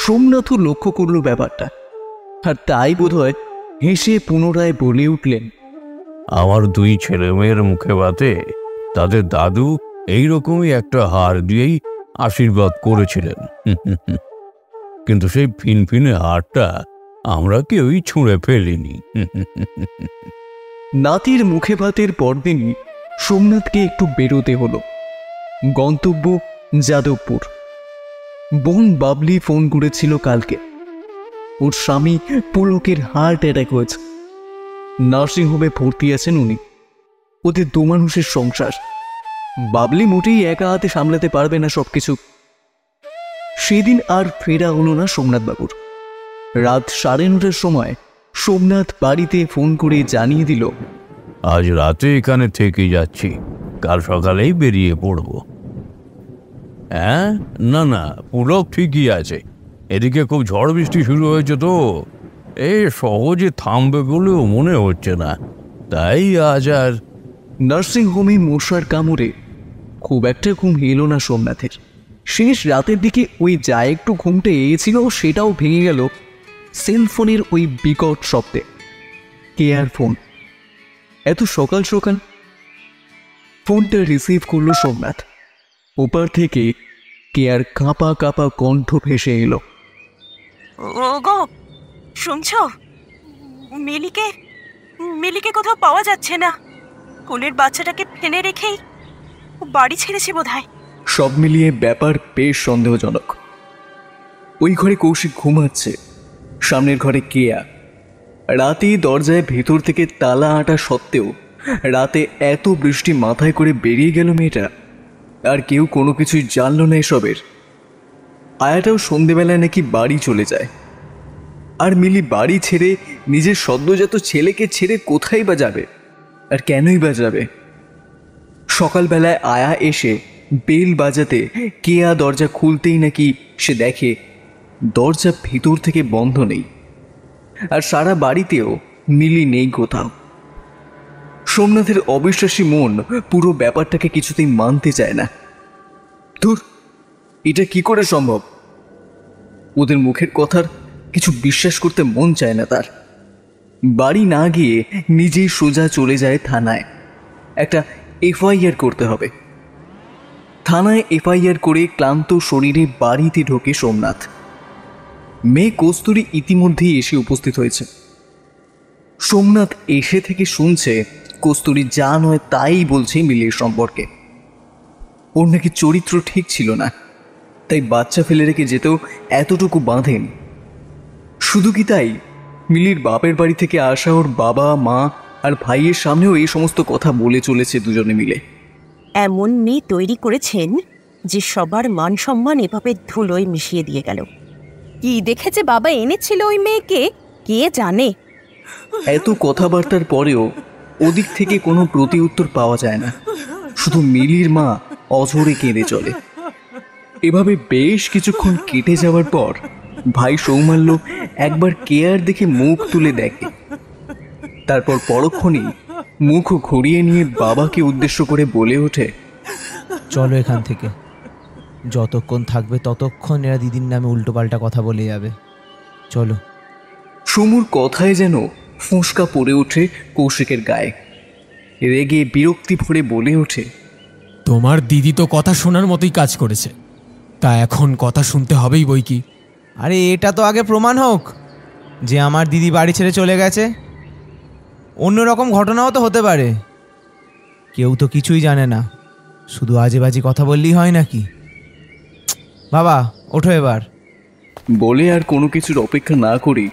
সোমনাথও লক্ষ্য করল ব্যাপারটা, আর তাই বোধহয় হেসে পুনরায় বলে উঠলেন, আমার 2 ছেলে মেয়ের মুখে ভাতে তাদের দাদু এইরকমই একটা হার দিয়েই আশীর্বাদ করেছিলেন, কিন্তু সেই ফিনফিনে হারটা আমরা কেউই ছুঁড়ে ফেলিনি। নাতির মুখে ভাতের পরদিনই সোমনাথকে একটু বেরোতে হলো। গন্তব্য যাদবপুর। বোন বাবলি ফোন করেছিল কালকে। ওর স্বামী পুলকের হার্ট অ্যাটাক হয়েছে। নার্সিংহোমে ভর্তি আছেন উনি। ওদের 2 মানুষের সংসার। বাবলি মোটেই একা হাতে সামলাতে পারবে না সবকিছু। সেদিন আর ফেরা হলো না সোমনাথ বাবুর। রাত 9:30টার সময় সোমনাথ বাড়িতে ফোন করে জানিয়ে দিল, আজ রাতে এখানে থেকে যাচ্ছি, কাল সকালেই বেরিয়ে পড়ব। হ্যাঁ, না না, পুলক ঠিকই আছে। এদিকে খুব ঝড় বৃষ্টি শুরু হয়েছে তো, সহজে থামবে বলেও মনে হচ্ছে না, তাই আজ আর। নার্সিংহোমে মশার কামড়ে খুব একটা ঘুম এলো না সোমনাথের। শেষ রাতের দিকে ওই যা একটু ঘুমটা এসেছিল সেটাও ভেঙে গেল সেলফোনের ওই বিকট শব্দে। Care phone. এত সকাল সকাল ফোনটা রিসিভ করল সোমনাথ। ওপার থেকে কেয়ার কাঁপা কাঁপা কণ্ঠ ভেসে এলো। ওগো, শুনছো? মিলিকে মিলিকে কোথাও পাওয়া যাচ্ছে না। কোলের বাচ্চাটাকে ফেলে রেখেই ও বাড়ি ছেড়েছে বোধহয়। সব মিলিয়ে ব্যাপার বেশ সন্দেহজনক। ওই ঘরে কৌশিক ঘুমাচ্ছে, সামনের ঘরে কেয়া। রাতে দরজায় ভেতর থেকে তালা আঁটা সত্ত্বেও রাতে এত বৃষ্টি মাথায় করে বেরিয়ে গেল মেয়েটা, আর কেউ কোনো কিছুই জানল না এসবের। আয়াটাও সন্ধেবেলায় নাকি বাড়ি চলে যায়। আর মিলি বাড়ি ছেড়ে নিজের সদ্যজাত ছেলেকে ছেড়ে কোথায় বা যাবে, আর কেনই বা যাবে? সকালবেলায় আয়া এসে বেল বাজাতে কেয়া দরজা খুলতেই নাকি সে দেখে দরজা ভিতর থেকে বন্ধ নেই, আর সারা বাড়িতেও মিলি নেই কোথাও। সোমনাথের অবিশ্বাসী মন পুরো ব্যাপারটাকে কিছুতেই মানতে চায় না। ধুর, এটা কি করে সম্ভব? ওদের মুখের কথার কিছু বিশ্বাস করতে মন চায় না তার। বাড়ি না গিয়ে নিজেই সোজা চলে যায় থানায়। একটা এফআইআর করতে হবে। থানায় এফআইআর করে ক্লান্ত শরীরে বাড়িতে ঢোকে সোমনাথ। মেয়ে কস্তুরী ইতিমধ্যেই এসে উপস্থিত হয়েছে। সোমনাথ এসে থেকে শুনছে কস্তুরী যা নয় তাই বলছে মিলির সম্পর্কে। ওর নাকি চরিত্র ঠিক ছিল না, তাই বাচ্চা ফেলে রেখে যেতেও এতটুকু বাঁধেন। শুধু কি তাই, মিলির বাপের বাড়ি থেকে আসা ওর বাবা মা আর ভাইয়ের সামনেও এই সমস্ত কথা বলে চলেছে দুজনে মিলে। এমন মেয়ে তৈরি করেছেন যে সবার মান সম্মান এভাবে ধুলোয় মিশিয়ে দিয়ে গেল। কি দেখেছে বাবা এনেছিল ওই মেয়েকে কে জানে। এত কথাবার্তার পরেও ওদিক থেকে কোনো প্রতি উত্তর পাওয়া যায় না। শুধু মিলির মা অঝরে কেঁদে চলে। এভাবে বেশ কিছুক্ষণ কেটে যাওয়ার পর ভাই সৌমাল্য একবার কেয়ার দেখে মুখ তুলে দেখে। তারপর পরক্ষণেই মুখ ঘুরিয়ে নিয়ে বাবাকে উদ্দেশ্য করে বলে ওঠে, চলো এখান থেকে। যতক্ষণ থাকবে ততক্ষণ এরা দিদির নামে উল্টোপাল্টা কথা বলে যাবে। চলো। সমুর কথায় যেন ফোঁসকা পড়ে ওঠে কৌশিকের গায়ে। রেগে বিরক্তি ভরে বলে ওঠে, তোমার দিদি তো কথা শোনার মতোই কাজ করেছে, তা এখন কথা শুনতে হবেই বই কি। আরে এটা তো আগে প্রমাণ হোক যে আমার দিদি বাড়ি ছেড়ে চলে গেছে। অন্যরকম ঘটনাও তো হতে পারে। কেউ তো কিছুই জানে না, শুধু আজে বাজে কথা বললেই হয় নাকি? বাবা ওঠো এবার। বলে আর কোনো কিছুর অপেক্ষা না করে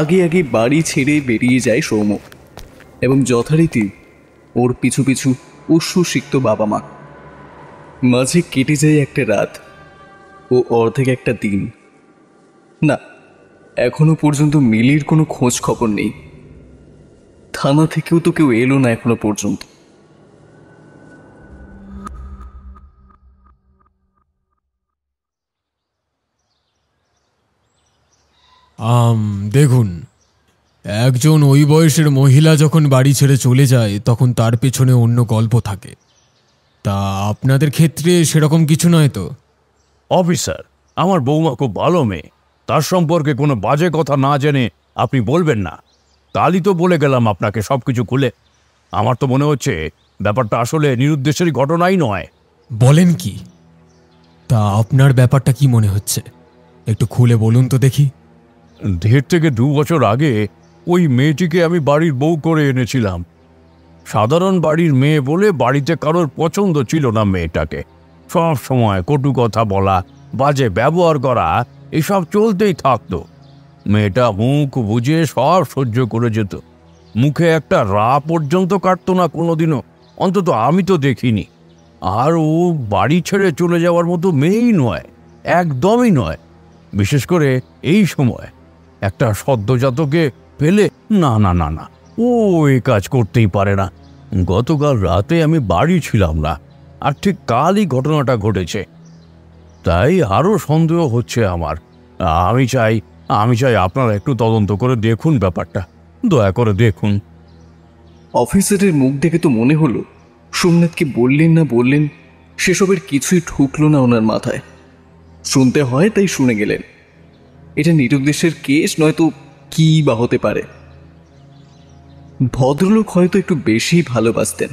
আগে আগে বাড়ি ছেড়ে বেরিয়ে যায় সৌম, এবং যথারীতি ওর পিছু পিছু উচ্ছ্বসিক্ত বাবা মা। মাঝে কেটে যায় একটা রাত ও অর্ধেক একটা দিন। না, এখনো পর্যন্ত মিলির কোনো খোঁজ খবর নেই। থানা থেকেও তো কেউ এলো না এখনো পর্যন্ত। দেখুন, একজন ওই বয়সের মহিলা যখন বাড়ি ছেড়ে চলে যায় তখন তার পেছনে অন্য গল্প থাকে। তা আপনাদের ক্ষেত্রে সেরকম কিছু নয় তো? অফিসার, আমার বৌমা খুব ভালো মেয়ে, তার সম্পর্কে কোনো বাজে কথা না জেনে আপনি বলবেন না। কালই তো বলে গেলাম আপনাকে সব কিছু খুলে। আমার তো মনে হচ্ছে ব্যাপারটা আসলে নিরুদ্দেশের ঘটনাই নয়। বলেন কি? তা আপনার ব্যাপারটা কি মনে হচ্ছে, একটু খুলে বলুন তো দেখি। 1.5 থেকে 2 বছর আগে ওই মেয়েটিকে আমি বাড়ির বউ করে এনেছিলাম। সাধারণ বাড়ির মেয়ে বলে বাড়িতে কারোর পছন্দ ছিল না মেয়েটাকে। সব সময় কটু কথা বলা, বাজে ব্যবহার করা, এসব চলতেই থাকতো। মেয়েটা মুখ বুঝে সব সহ্য করে যেত। মুখে একটা রা পর্যন্ত কাটতো না কোনোদিনও, অন্তত আমি তো দেখিনি। আর ও বাড়ি ছেড়ে চলে যাওয়ার মতো মেয়েই নয়, একদমই নয়। বিশেষ করে এই সময় একটা সদ্যজাতকে পেলে না না না না, ও এই কাজ করতেই পারে না। গতকাল রাতে আমি বাড়ি ছিলাম না, আর ঠিক কালই ঘটনাটা ঘটেছে। তাই আরও সন্দেহ হচ্ছে আমার। আমি চাই আপনারা একটু তদন্ত করে দেখুন ব্যাপারটা, দয়া করে দেখুন। অফিসারের মুখ দেখে তো মনে হলো সোমনাথকে বললেন না বললেন সেসবের কিছুই ঢুকলো না ওনার মাথায়। শুনতে হয় তাই শুনে গেলেন। এটা নিরুদ্দেশের কেস নয়তো কি বা হতে পারে। ভদ্রলোক হয়তো একটু বেশি ভালোবাসতেন,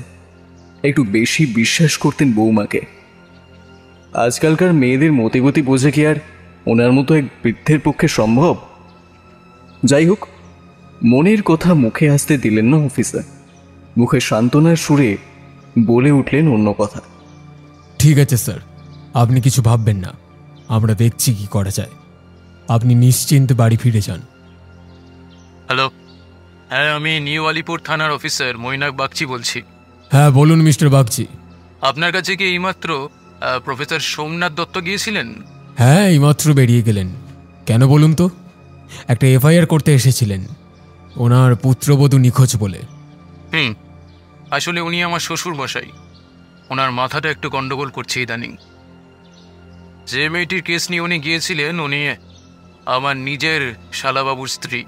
একটু বেশি বিশ্বাস করতেন বৌমাকে। আজকালকার মেয়েদের মতিগতি বোঝে কি আর ওনার মতো এক বৃদ্ধের পক্ষে সম্ভব? যাই হোক, মনের কথা মুখে আসতে দিলেন না অফিসার। মুখে সান্ত্বনার সুরে বলে উঠলেন অন্য কথা। ঠিক আছে স্যার, আপনি কিছু ভাববেন না, আমরা দেখছি কি করা যায়। আপনি নিশ্চিন্তে বাড়ি ফিরে যান। হ্যালো, হ্যাঁ আমি নিউ আলিপুর থানার অফিসার মৈনাক বাগচি বলছি। হ্যাঁ বলুন মিস্টার বাগচি। আপনার কাছে কি এইমাত্র প্রফেসর সোমনাথ দত্ত গিয়েছিলেন? হ্যাঁ এইমাত্র বেরিয়ে গেলেন। কেন বলুন তো? একটা এফআইআর করতে এসেছিলেন, ওনার পুত্রবধূ নিখোঁজ বলে। আসলে উনি আমার শ্বশুর মশাই। ওনার মাথাটা একটু গন্ডগোল করছে ইদানিং। যে মেয়েটির কেস নিয়ে উনি গিয়েছিলেন উনি আমার নিজের শালাবাবুর স্ত্রী।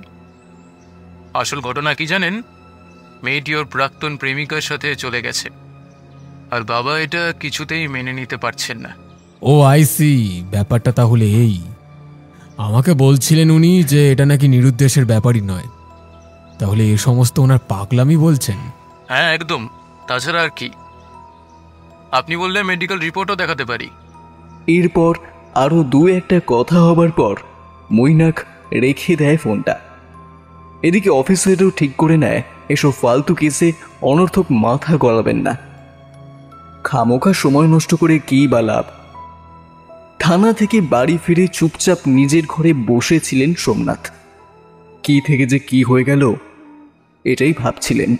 আসল ঘটনা কি জানেন? মেয়েটি ওর প্রাক্তন প্রেমিকার সাথে চলে গেছে, আর বাবা এটা কিছুতেই মেনে নিতে পারছেন না। ও আইসি, ব্যাপারটা তাহলে এই। আমাকে বলছিলেন উনি যে এটা নাকি নিরুদ্দেশের ব্যাপারই নয়। তাহলে এ সমস্ত ওনার পাগলামি বলছেন? হ্যাঁ একদম, তাছাড়া আর কি। আপনি বললে মেডিকেল রিপোর্টও দেখাতে পারি। এরপর আরো দু একটা কথা হবার পর মৈনাক রেখে দেয় ফোনটা। এদিকে অফিসারও ঠিক করে নেয় এসব ফালতু কেসে অনর্থক মাথা গলাবেন না, খামোখা সময় নষ্ট করে কি বা লাভ। থানা থেকে বাড়ি ফিরে চুপচাপ নিজের ঘরে বসেছিলেন সোমনাথ। কি থেকে যে কি হয়ে গেল এটাই ভাবছিলেন।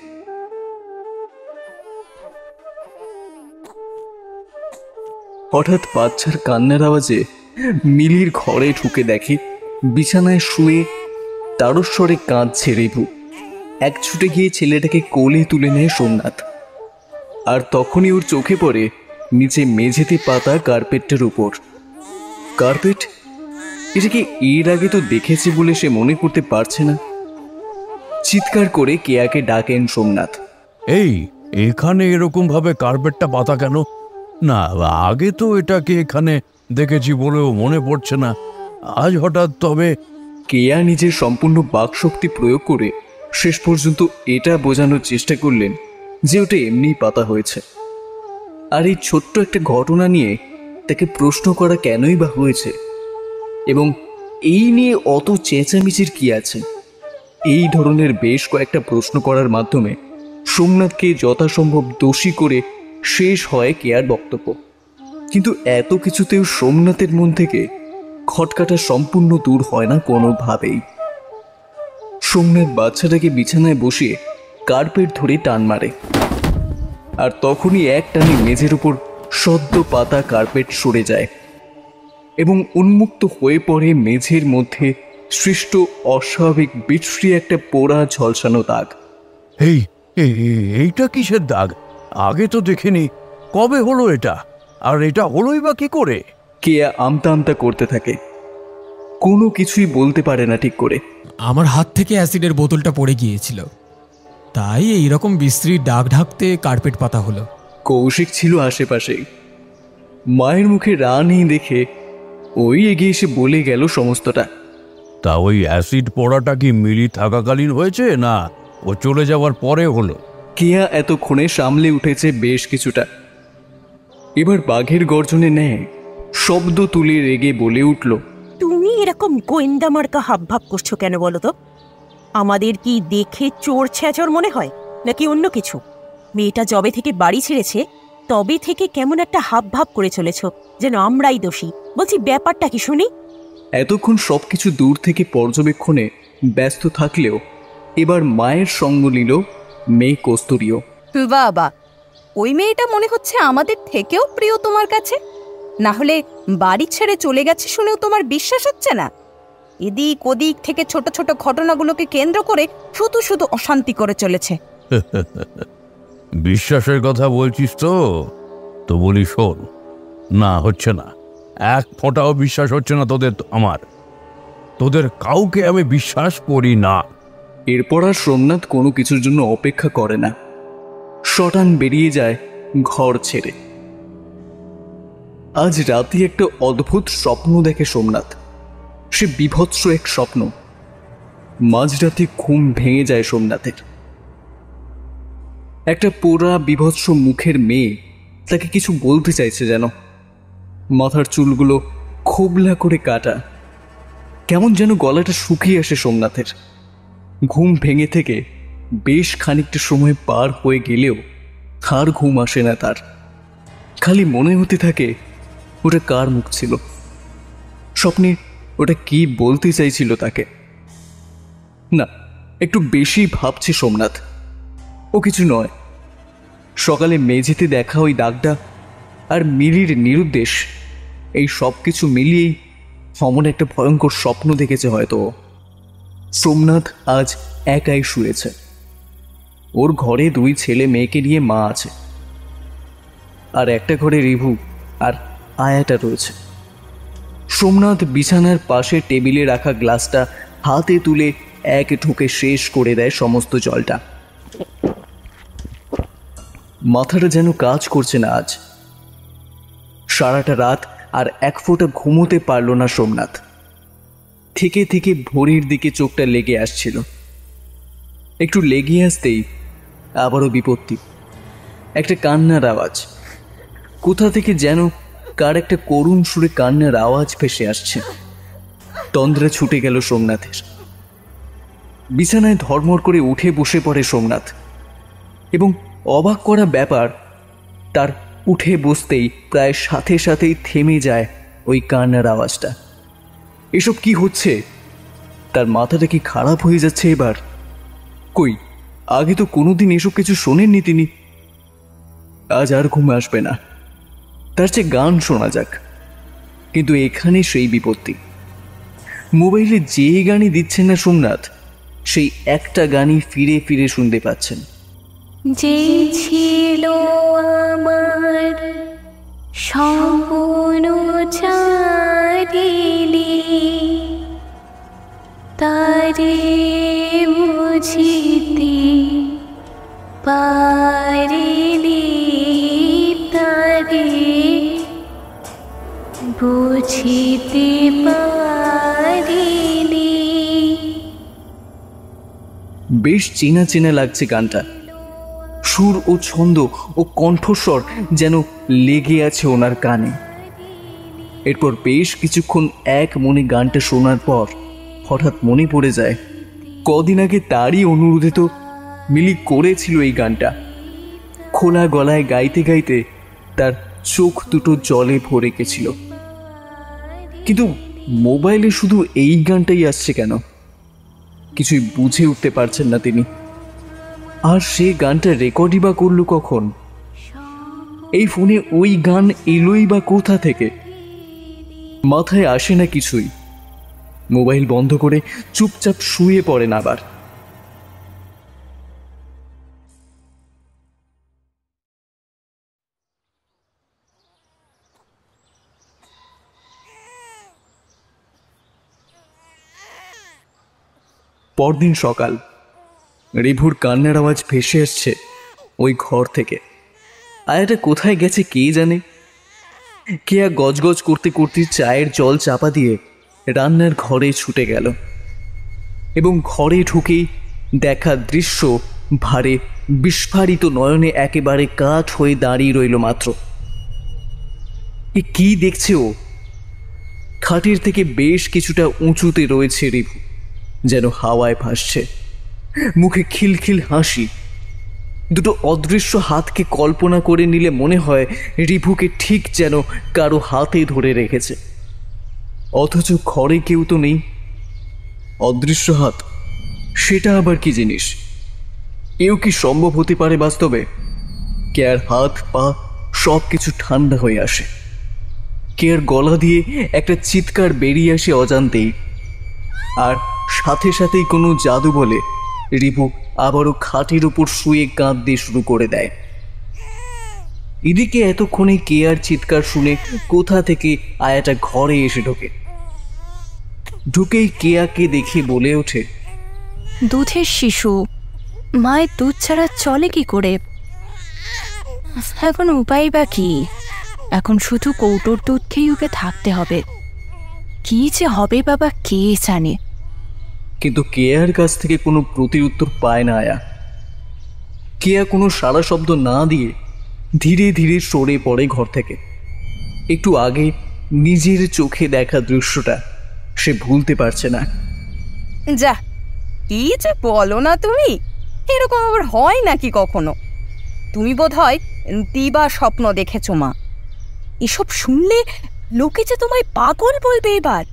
হঠাৎ বাচ্চার কান্নার আওয়াজে মিলির ঘরে ঢুকে দেখে বিছানায় শুয়ে তারস্বরে কাঁদছে রেবু। এক ছুটে গিয়ে ছেলেটাকে কোলে তুলে নেয় সোমনাথ। আর তখনই ওর চোখে পড়ে নিচে মেঝেতে পাতা কার্পেটটার উপর। কার্পেট? এটাকে এর আগে তো দেখেছে বলে সে মনে করতে পারছে না। চিৎকার করে কেয়াকে ডাকেন সোমনাথ। এই এখানে এরকম ভাবে কার্পেটটা পাতা কেন? না, আগে তো এটাকে এখানে দেখেছি বলেও মনে পড়ছে না, আজ হঠাৎ। তবে কেয়া নিজের সম্পূর্ণ বাকশক্তি প্রয়োগ করে শেষ পর্যন্ত এটা বোঝানোর চেষ্টা করলেন যে ওটা এমনিই পাতা হয়েছে। আর এই ছোট্ট একটা ঘটনা নিয়ে তাকে প্রশ্ন করা কেনই বা হয়েছে, এবং এই নিয়ে অত চেঁচামেচির কি আছে? এই ধরনের বেশ কয়েকটা প্রশ্ন করার মাধ্যমে সোমনাথকে যথাসম্ভব দোষী করে শেষ হয় কেয়ার বক্তব্য। কিন্তু এত কিছুতেও সোমনাথের মন থেকে খটকাটা সম্পূর্ণ দূর হয় না কোনোভাবেই। সোমনাথ বাচ্চাটাকে বিছানায় বসিয়ে কার্পেট ধরে টান মারে, আর তখনই এক টানে মেঝের উপর সদ্য পাতা কার্পেট সরে যায় এবং উন্মুক্ত হয়ে পড়ে মেঝের মধ্যে সৃষ্ট অস্বাভাবিক বিশ্রী একটা পোড়া ঝলসানো দাগ। এইটা কিসের দাগ? আগে তো দেখিনি। কবে হলো এটা? আর এটা হলোই বা কি করে? কেয়া আমতা আমতা করতে থাকে, কোনো কিছুই বলতে পারে না ঠিক করে। আমার হাত থেকে অ্যাসিডের বোতলটা পড়ে গিয়েছিল, তাই এইরকম বিশ্রী দাগ ঢাকতে কার্পেট পাতা হলো। কৌশিক ছিল আশেপাশে। মায়ের মুখে রানই দেখে ওই এগিয়ে এসে বলে গেল সমস্তটা। তা ওই অ্যাসিড পড়াটা কি মিলি থাকাকালীন হয়েছে, না ও চলে যাওয়ার পরে হলো? কেয়া এতক্ষণে সামলে উঠেছে বেশ কিছুটা। এবার বাঘের গর্জনে নেয় শব্দ তুলে রেগে বলে উঠল, তুমি এরকম গোয়েন্দা মার্কা হাবভাব করছো কেন বলো তো? আমাদের কি দেখে চোর ছ্যাচর মনে হয় নাকি অন্য কিছু? মেয়েটা যবে থেকে বাড়ি ছেড়েছে তবে থেকে কেমন একটা হাবভাব করে চলেছ, যেন আমরাই দোষী। বলছি ব্যাপারটা কি শুনি? এতক্ষণ সবকিছু দূর থেকে পর্যবেক্ষণে ব্যস্ত থাকলেও এবার মায়ের সঙ্গ নিল মেয়ে কস্তুরীও। বাবা, ওই মেয়েটা মনে হচ্ছে আমাদের থেকেও প্রিয় তোমার কাছে। না হলে বাড়ি ছেড়ে চলে গেছে শুনেও তোমার বিশ্বাস হচ্ছে না? এদিক ওদিক থেকে ছোট ছোট ঘটনাগুলোকে কেন্দ্র করে শুধু শুধু অশান্তি করে চলেছে। বিশ্বাসের কথা বলছিস তো বলি শোন, না হচ্ছে না, এক ফোঁটাও বিশ্বাস হচ্ছে না তোদের। তোদের কাউকে আমি বিশ্বাস করি না। এরপর আর সোমনাথ কোনো কিছুর জন্য অপেক্ষা করে না, শটান বেরিয়ে যায় ঘর ছেড়ে। আজ রাতে একটা অদ্ভুত স্বপ্ন দেখে সোমনাথ। সে বিভৎস এক স্বপ্ন। মাঝরাতে ঘুম ভেঙে যায় সোমনাথের। একটা পোড়া বিভৎস মুখের মেয়ে তাকে কিছু বলতে চাইছে যেন। মাথার চুলগুলো খোবলা করে কাটা। কেমন যেন গলাটা শুকিয়ে আসে সোমনাথের। ঘুম ভেঙে থেকে বেশ খানিকটা সময় পার হয়ে গেলেও আর ঘুম আসে না তার। খালি মনে হতে থাকে ওটা কার মুখ ছিল, স্বপ্নে ওটা কি বলতে চাইছিল তাকে। না, একটু বেশি ভাবছে সোমনাথ। ও কিছু নয়। সকালে মেঝেতে দেখা ওই দাগটা আর মিলির নিরুদ্দেশ, এই সব কিছু মিলিয়েই অমন একটা ভয়ঙ্কর স্বপ্ন দেখেছে হয়তো। সোমনাথ আজ একাই শুয়েছে। ওর ঘরে 2 ছেলে মেয়েকে নিয়ে মা আছে, আর একটা ঘরে রিভু আর আয়াটা রয়েছে। সোমনাথ বিছানার পাশে টেবিলে রাখা গ্লাসটা হাতে তুলে এক ঢুকে শেষ করে দেয় সমস্ত জলটা। মাথাটা যেন কাজ করছে না আজ। সারাটা রাত আর এক ফোঁটা ঘুমোতে পারল না সোমনাথ। থেকে থেকে ভোরের দিকে চোখটা লেগে আসছিল। একটু লেগে আসতেই আবারও বিপত্তি। একটা কান্নার আওয়াজ। কোথা থেকে যেন কার একটা করুণ সুরে কান্নার আওয়াজ ভেসে আসছে। তন্দ্রা ছুটে গেল সোমনাথের। বিছানায় ধর্মর করে উঠে বসে পড়ে সোমনাথ, এবং অবাক করা ব্যাপার, তার উঠে বসতেই প্রায় সাথে সাথেই থেমে যায় ওই কান্নার আওয়াজটা। এসব কি হচ্ছে? তার মাথাটা কি খারাপ হয়ে যাচ্ছে এবার? কই, আগে তো কোনোদিন এসব কিছু শোনেননি তিনি। আজ আর ঘুম আসবে না, তার চেয়ে গান শোনা যাক। কিন্তু এখানে সেই বিপত্তি। মোবাইলে যে গানই দিচ্ছেন না সোমনাথ, সেই একটা গানই ফিরে ফিরে শুনতে পাচ্ছেন। যে ছিল আমার স্বপ্ন চারিলি, তারে বুঝিতে পারিলি, তারে বুঝিতে পারিলি। বেশ চেনা চেনা লাগছে গানটা। সুর ও ছন্দ ও কণ্ঠস্বর যেন লেগে আছে ওনার কানে। এরপর বেশ কিছুক্ষণ এক মনে গানটা শোনার পর হঠাৎ মনে পড়ে যায় কদিন আগে তারই অনুরোধে তো মিলি করেছিল এই গানটা। খোলা গলায় গাইতে গাইতে তার চোখ দুটো জলে ভরে গেছিল। কিন্তু মোবাইলে শুধু এই গানটাই আসছে কেন? কিছুই বুঝে উঠতে পারছেন না তিনি। আর সে গানটা রেকর্ডই বা করলো কখন? এই ফোনে ওই গান এলোই বা কোথা থেকে? মাথায় আসে না কিছুই। মোবাইল বন্ধ করে চুপচাপ শুয়ে পড়েন আবার। পরদিন সকাল। রিভুর কান্নার আওয়াজ ভেসে আসছে ওই ঘর থেকে। আয়াটা কোথায় গেছে কে জানে। কেয়া গজগজ করতে করতে চায়ের জল চাপা দিয়ে রান্নার ঘরে ছুটে গেল, এবং ঘরে ঢুকেই দেখা দৃশ্য ভারে বিস্ফারিত নয়নে একেবারে কাঠ হয়ে দাঁড়িয়ে রইল মাত্র। এ কি দেখছে ও? খাটের থেকে বেশ কিছুটা উঁচুতে রয়েছে রিভু, যেন হাওয়ায় ভাসছে। মুখে খিলখিল হাসি। দুটো অদৃশ্য হাতকে কল্পনা করে নিলে মনে হয় রিভুকে ঠিক যেন কারো হাতে ধরে রেখেছে, অথচ ঘরে কেউ তো নেই। অদৃশ্য হাত, সেটা আবার কি জিনিস? এও কি সম্ভব হতে পারে বাস্তবে? কেয়ার হাত পা সব কিছু ঠান্ডা হয়ে আসে। কেয়ার গলা দিয়ে একটা চিৎকার বেরিয়ে আসে অজান্তেই, আর সাথে সাথেই কোনো জাদু বলে রিভু আবারও খাটের উপর শুয়ে কাঁদতে শুরু করে দেয়। এদিকে এতক্ষণে কেয়ার চিৎকার শুনে কোথা থেকে আয়াটা ঘরে এসে ঢুকেই কেয়াকে দেখে বলে ওঠে, দুধের শিশু, মায়ের দুধ ছাড়া চলে কি করে? এখন উপায় বা কি? এখন শুধু কৌটোর দুধ খেয়ে ওকে থাকতে হবে। কি যে হবে বাবা কে জানে। কিন্তু কেয়ার কাছ থেকে কোনো প্রতিউত্তর পায় না আয়া। কেয়া কোনো সাড়া শব্দ না দিয়ে ধীরে ধীরে সরে পড়ে ঘর থেকে। একটু আগে নিজের চোখে দেখা দৃশ্যটা সে ভুলতে পারছে না। যা, কি যে বলো না তুমি, এরকম আবার হয় নাকি কখনো? তুমি বোধহয় দিবা স্বপ্ন দেখেছো মা। এসব শুনলে লোকে যে তোমায় পাগল বলবে এবার।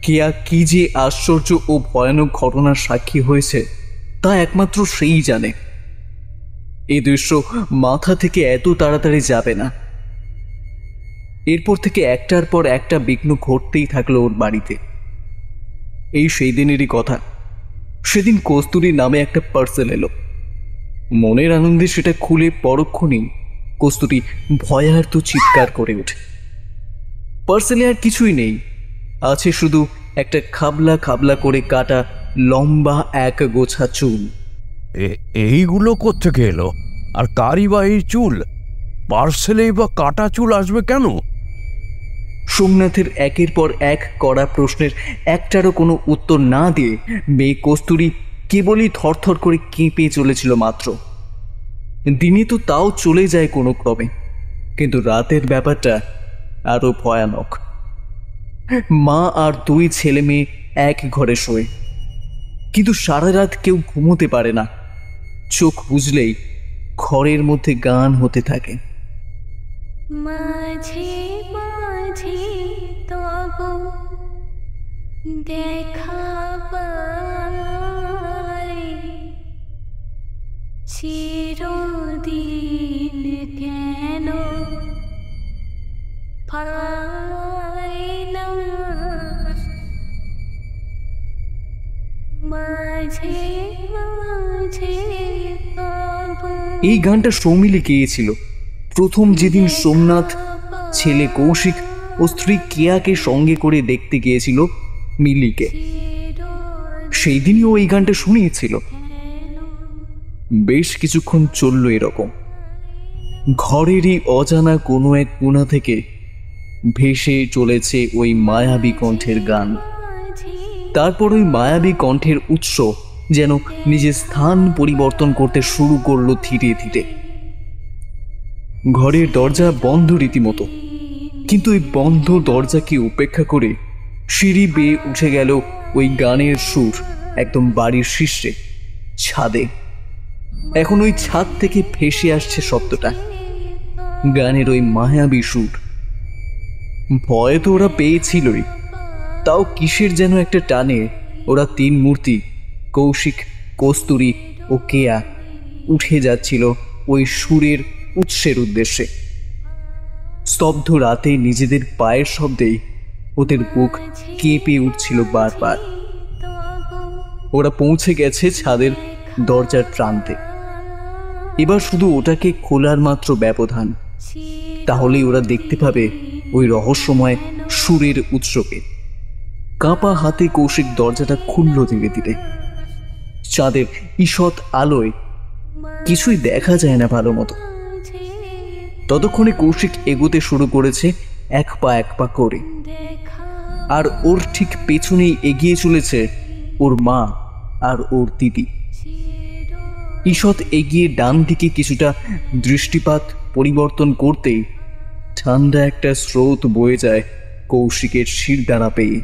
কেয়া কি যে আশ্চর্য ও ভয়ানক ঘটনার সাক্ষী হয়েছে তা একমাত্র সেই জানে। এই দৃশ্য মাথা থেকে এত তাড়াতাড়ি যাবে না। এরপর থেকে একটার পর একটা বিঘ্ন ঘটতেই থাকলো ওর বাড়িতে। এই সেই দিনেরই কথা। সেদিন কস্তুরী নামে একটা পার্সেল এলো। মনের আনন্দে সেটা খুলে পরক্ষণেই কস্তুরী ভয়ার্ত চিৎকার করে ওঠে। পার্সেলে আর কিছুই নেই, আছে শুধু একটা খাবলা খাবলা করে কাটা লম্বা এক গোছা চুল। এইগুলো কোত্থেকে এলো? আর কারই বা এই চুল? পার্সেলেই বা কাটা চুল আসবে কেন? সোমনাথের একের পর এক কড়া প্রশ্নের একটারও কোনো উত্তর না দিয়ে মেয়ে কস্তুরী কেবলই থরথর করে কেঁপে চলেছিল মাত্র। দিনে তো তাও চলে যায় কোনো ক্রমে, কিন্তু রাতের ব্যাপারটা আরো ভয়ানক। মা আর দুই ছেলে মেয়ে এক ঘরে শোয়, কিন্তু সারা রাত কেউ ঘুমোতে পারে না। চোখ বুঝলেই ঘরের মধ্যে গান হতে থাকে। মাঝে মাঝে তবু দেখা পাই, চিরদিন কেন পাই না, মাঝে মাঝে তবু। এই গানটা সৌমিলি গেয়েছিল প্রথম যেদিন সোমনাথ ছেলে কৌশিক ও স্ত্রী কেয়াকে সঙ্গে করে দেখতে গিয়েছিল মিলিকে। সেই দিনই ও এই গানটা শুনিয়েছিল। বেশ কিছুক্ষণ চলল এরকম। ঘরেরই অজানা কোনো এক কোণা থেকে ভেসে চলেছে ওই মায়াবী কণ্ঠের গান। তারপর ওই মায়াবী কণ্ঠের উৎস যেন নিজের স্থান পরিবর্তন করতে শুরু করলো ধীরে ধীরে। ঘরের দরজা বন্ধ রীতিমতো, কিন্তু ওই বন্ধ দরজাকে উপেক্ষা করে সিঁড়ি বেয়ে উঠে গেল ওই গানের সুর একদম বাড়ির শীর্ষে, ছাদে। এখন ওই ছাদ থেকে ভেসে আসছে শব্দটা, গানের ওই মায়াবী সুর। ভয় তো ওরা পেয়েছিলই, তাও কিসের যেন একটা টানে ওরা তিন মূর্তি কৌশিক, কস্তুরী ও কেয়া উঠে যাচ্ছিল ওই সুরের উৎসের উদ্দেশ্যে। স্তব্ধ রাতে নিজেদের পায়ের শব্দেই ওদের বুক কেঁপে উঠছিল বারবার। ওরা পৌঁছে গেছে ছাদের দরজার প্রান্তে। এবার শুধু ওটাকে খোলার মাত্র ব্যবধান, তাহলেই ওরা দেখতে পাবে ওই রহস্যময় সুরের উৎসকে। কাঁপা হাতে কৌশিক দরজাটা খুলল ধীরে ধীরে। চাঁদের ঈষৎ আলোয় কিছুই দেখা যায় না ভালো মতো। ততক্ষণে কৌশিক এগোতে শুরু করেছে এক পা করে, আর ওর ঠিক পেছনেই এগিয়ে চলেছে ওর মা আর ওর দিদি। ঈষৎ এগিয়ে ডান দিকে কিছুটা দৃষ্টিপাত পরিবর্তন করতেই ঠান্ডা একটা স্রোত বয়ে যায় কৌশিকের শিরদাঁড়া পেয়ে।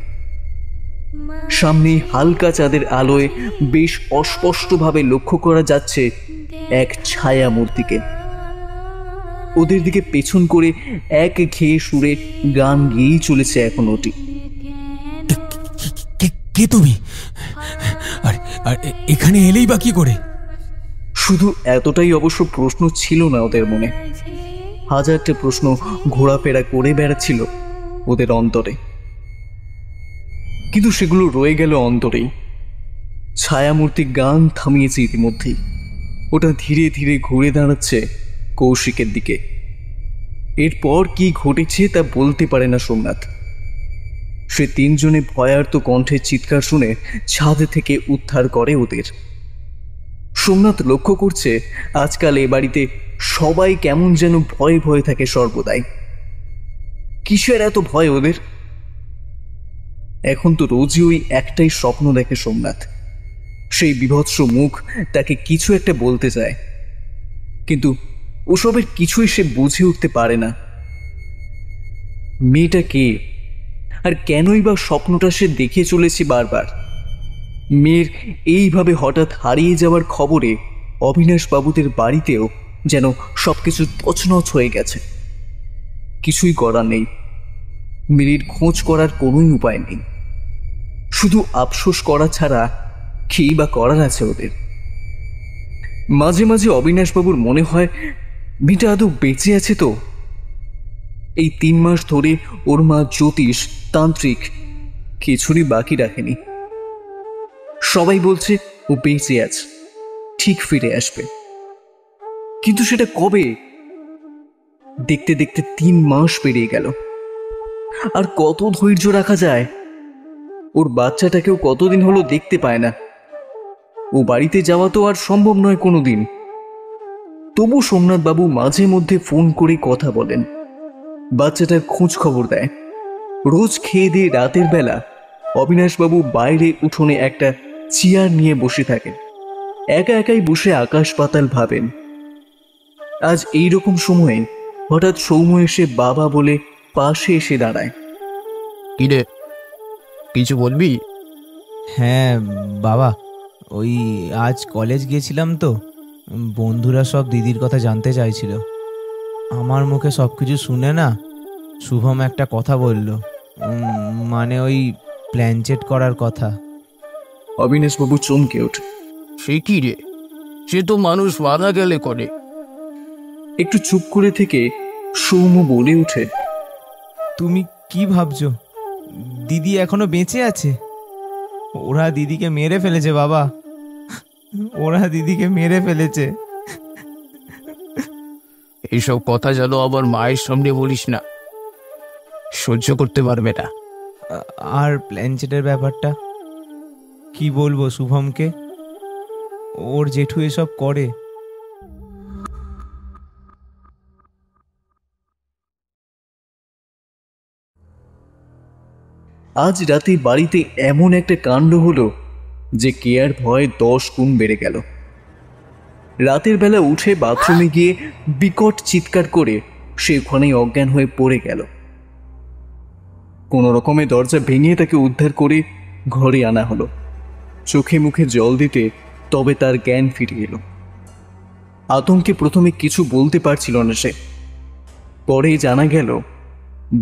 সামনে হালকা চাঁদের আলোয় বেশ অস্পষ্টভাবে লক্ষ্য করা যাচ্ছে এক ছায়া মূর্তিকে। ওদের দিকে পেছন করে এক ঘেয়ে সুরে গান গেয়েই চলেছে এখন ওটি। কে তুমি? আর এখানে এলেই বা কি করে? শুধু এতটাই অবশ্য প্রশ্ন ছিল না ওদের মনে, হাজারটা প্রশ্ন ঘোরাফেরা করে বেড়াচ্ছিল ওদের অন্তরে। কিন্তু সেগুলো রয়ে গেল অন্তরেই। ছায়ামূর্তি গান থামিয়েছে ইতিমধ্যেই। ওটা ধীরে ধীরে ঘুরে দাঁড়াচ্ছে কৌশিকের দিকে। এরপর কি ঘটেছে তা বলতে পারে না সোমনাথ। সে তিনজনে ভয়ার্ত কণ্ঠের চিৎকার শুনে ছাদ থেকে উদ্ধার করে ওদের। সোমনাথ লক্ষ্য করছে আজকাল এ বাড়িতে সবাই কেমন যেন ভয়ে ভয়ে থাকে সর্বদাই। কিসের এত ভয় ওদের? এখন তো রোজই ওই একটাই স্বপ্ন দেখে সোমনাথ। সেই বিভৎস মুখ তাকে কিছু একটা বলতে চায়, কিন্তু ওসবের কিছুই সে বুঝে উঠতে পারে না। মেয়েটা কে, আর কেনই বা স্বপ্নটা সে দেখে চলেছে বারবার? মেয়ের এইভাবে হঠাৎ হারিয়ে যাওয়ার খবরে অবিনাশ বাবুদের বাড়িতেও যেন সবকিছু তছনছ হয়ে গেছে। কিছুই করার নেই, মিলির খোঁজ করার কোনোই উপায় নেই। শুধু আফসোস করা ছাড়া কি বা করার আছে ওদের? মাঝে মাঝে অবিনাশবাবুর মনে হয় মেয়েটা আদৌ বেঁচে আছে তো। এই 3 মাস ধরে ওর মা জ্যোতিষ, তান্ত্রিক কিছুরই বাকি রাখেনি। সবাই বলছে ও বেঁচে আছে, ঠিক ফিরে আসবে, কিন্তু সেটা কবে? দেখতে দেখতে 3 মাস পেরিয়ে গেল। আর কত ধৈর্য রাখা যায়? ওর বাচ্চাটাকেও কতদিন হলো দেখতে পায় না। ও বাড়িতে যাওয়া তো আর সম্ভব নয় কোনোদিন। তবু সোমনাথ বাবু মাঝে মধ্যে ফোন করে কথা বলেন, বাচ্চাটার খোঁজ খবর দেয়। রোজ খেয়ে দিয়ে রাতের বেলা অবিনাশবাবু বাইরে উঠোনে একটা চেয়ার নিয়ে বসে থাকেন, একা একাই বসে আকাশ পাতাল ভাবেন। আজ এইরকম সময়ে হঠাৎ সৌম্য এসে বাবা বলে পাশে এসে দাঁড়ায়। কিরে, কিছু বলবি? হ্যাঁ বাবা, ওই আজ কলেজ গিয়েছিলাম তো, বন্ধুরা সব দিদির কথা জানতে চাইছিল। আমার মুখে সব কিছু শুনে না শুভম একটা কথা বলল, মানে ওই প্ল্যানচেট করার কথা। অবিনাশবাবু চমকে ওঠে। সে কি রে? সে তো মানুষ মারা গেলে করে। একটু চুপ করে থেকে সৌম্য বলে ওঠে, তুমি কি ভাবছো? দিদি এখনো বেঁচে আছে? ওরা দিদিকে মেরে ফেলেছে বাবা, ওরা দিদিকে মেরে ফেলেছে। এইসব কথা যেন আবার মায়ের সামনে বলিস না, সহ্য করতে পারবে না। আর প্ল্যানচেটের ব্যাপারটা কি বলবো শুভমকে? ওর জেঠু এসব করে। আজ রাতে বাড়িতে এমন একটা কাণ্ড হলো যে কেয়ার ভয়ে 10 গুণ বেড়ে গেল। রাতের বেলা উঠে বাথরুমে গিয়ে বিকট চিৎকার করে সে ওখানেই অজ্ঞান হয়ে পড়ে গেল। কোনো রকমে দরজা ভেঙে তাকে উদ্ধার করে ঘরে আনা হলো। চোখে মুখে জল দিতে তবে তার জ্ঞান ফিরে এলো। আতঙ্কে প্রথমে কিছু বলতে পারছিল না সে। পরে জানা গেল